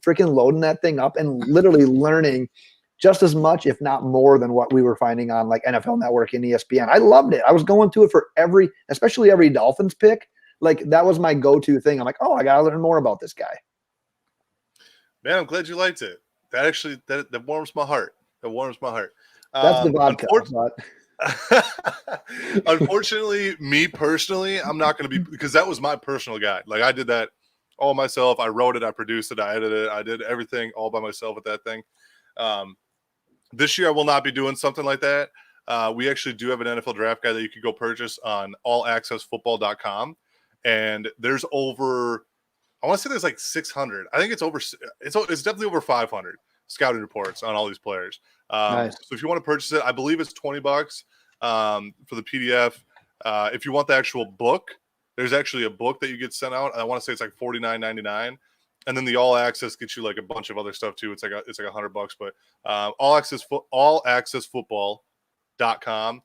freaking loading that thing up and literally learning just as much, if not more, than what we were finding on like NFL Network and ESPN. I loved it. I was going to it for especially every Dolphins pick. Like that was my go-to thing. I'm like, oh, I gotta learn more about this guy. Man, I'm glad you liked it. That actually that warms my heart. That warms my heart. That's the vodka. Unfortunately, me personally, I'm not going to be, because that was my personal guide. Like I did that all myself. I wrote it, I produced it, I edited it, I did everything all by myself with that thing. This year I will not be doing something like that. We actually do have an NFL draft guide that you could go purchase on allaccessfootball.com. And there's over, I want to say there's like 600. I think it's definitely over 500. scouting reports on all these players. Nice. So if you want to purchase it, I believe it's $20 for the PDF. If you want the actual book, there's actually a book that you get sent out. I want to say it's like $49.99. And then the all access gets you like a bunch of other stuff too. It's like $100, but allaccessfootball.com.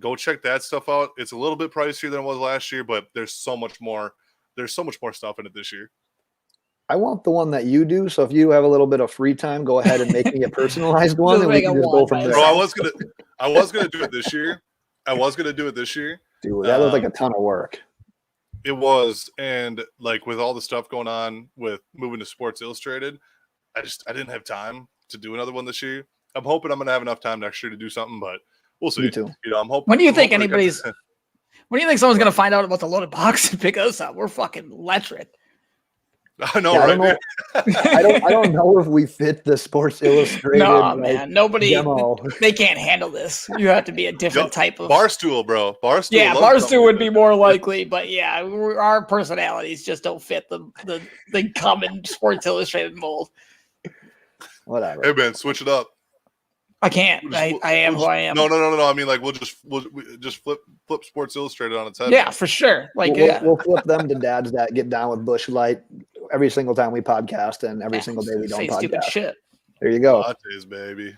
Go check that stuff out. It's a little bit pricier than it was last year, but there's so much more stuff in it this year. I want the one that you do. So if you have a little bit of free time, go ahead and make me a personalized one, and we can just go from there. Bro, I was gonna do it this year. Dude, that was like a ton of work. It was, and like with all the stuff going on with moving to Sports Illustrated, I didn't have time to do another one this year. I'm hoping I'm gonna have enough time next year to do something, but we'll see. Me too. You know, I'm hoping. When do you think someone's gonna find out about the Loaded Box and pick us up? We're fucking electric. I know, right? I don't know if we fit the Sports Illustrated. No, man, nobody. Demo. They can't handle this. You have to be a different type of Barstool, bro. Barstool. Yeah, Barstool would be more likely, but yeah, our personalities just don't fit the common Sports Illustrated mold. Whatever. Hey, man, switch it up. I can't. I am who I am. No. I mean, like, we'll just flip Sports Illustrated on its head. Yeah, for sure. Like, we'll flip them to dads that get down with Busch Light every single time we podcast, and every single day we don't podcast. Stupid shit. There you go. Lattes, baby.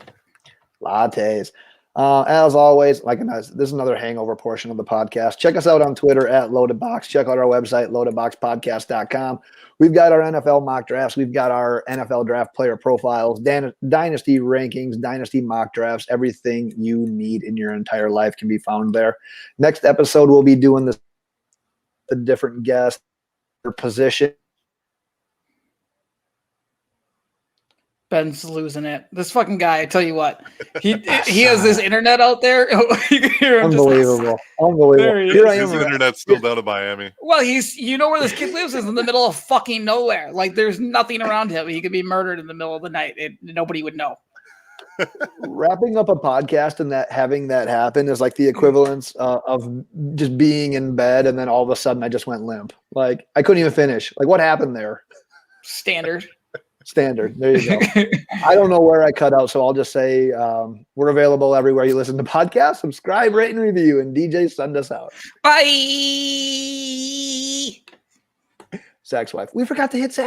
Lattes. As always, this is another hangover portion of the podcast. Check us out on Twitter at Loaded Box. Check out our website, loadedboxpodcast.com. We've got our NFL mock drafts. We've got our NFL draft player profiles, dynasty rankings, dynasty mock drafts. Everything you need in your entire life can be found there. Next episode, we'll be doing the different guest position. Ben's losing it. This fucking guy, I tell you what, he has this internet out there. You can hear him Unbelievable. Here I am. His internet's still down in Miami. Well, you know where this kid lives is in the middle of fucking nowhere. Like, there's nothing around him. He could be murdered in the middle of the night. Nobody would know. Wrapping up a podcast and having that happen is like the equivalence of just being in bed and then all of a sudden I just went limp. Like, I couldn't even finish. Like, what happened there? Standard. There you go. I don't know where I cut out, so I'll just say we're available everywhere you listen to podcasts. Subscribe, rate, and review, and DJ, send us out. Bye. Zach's wife. We forgot to hit Zach.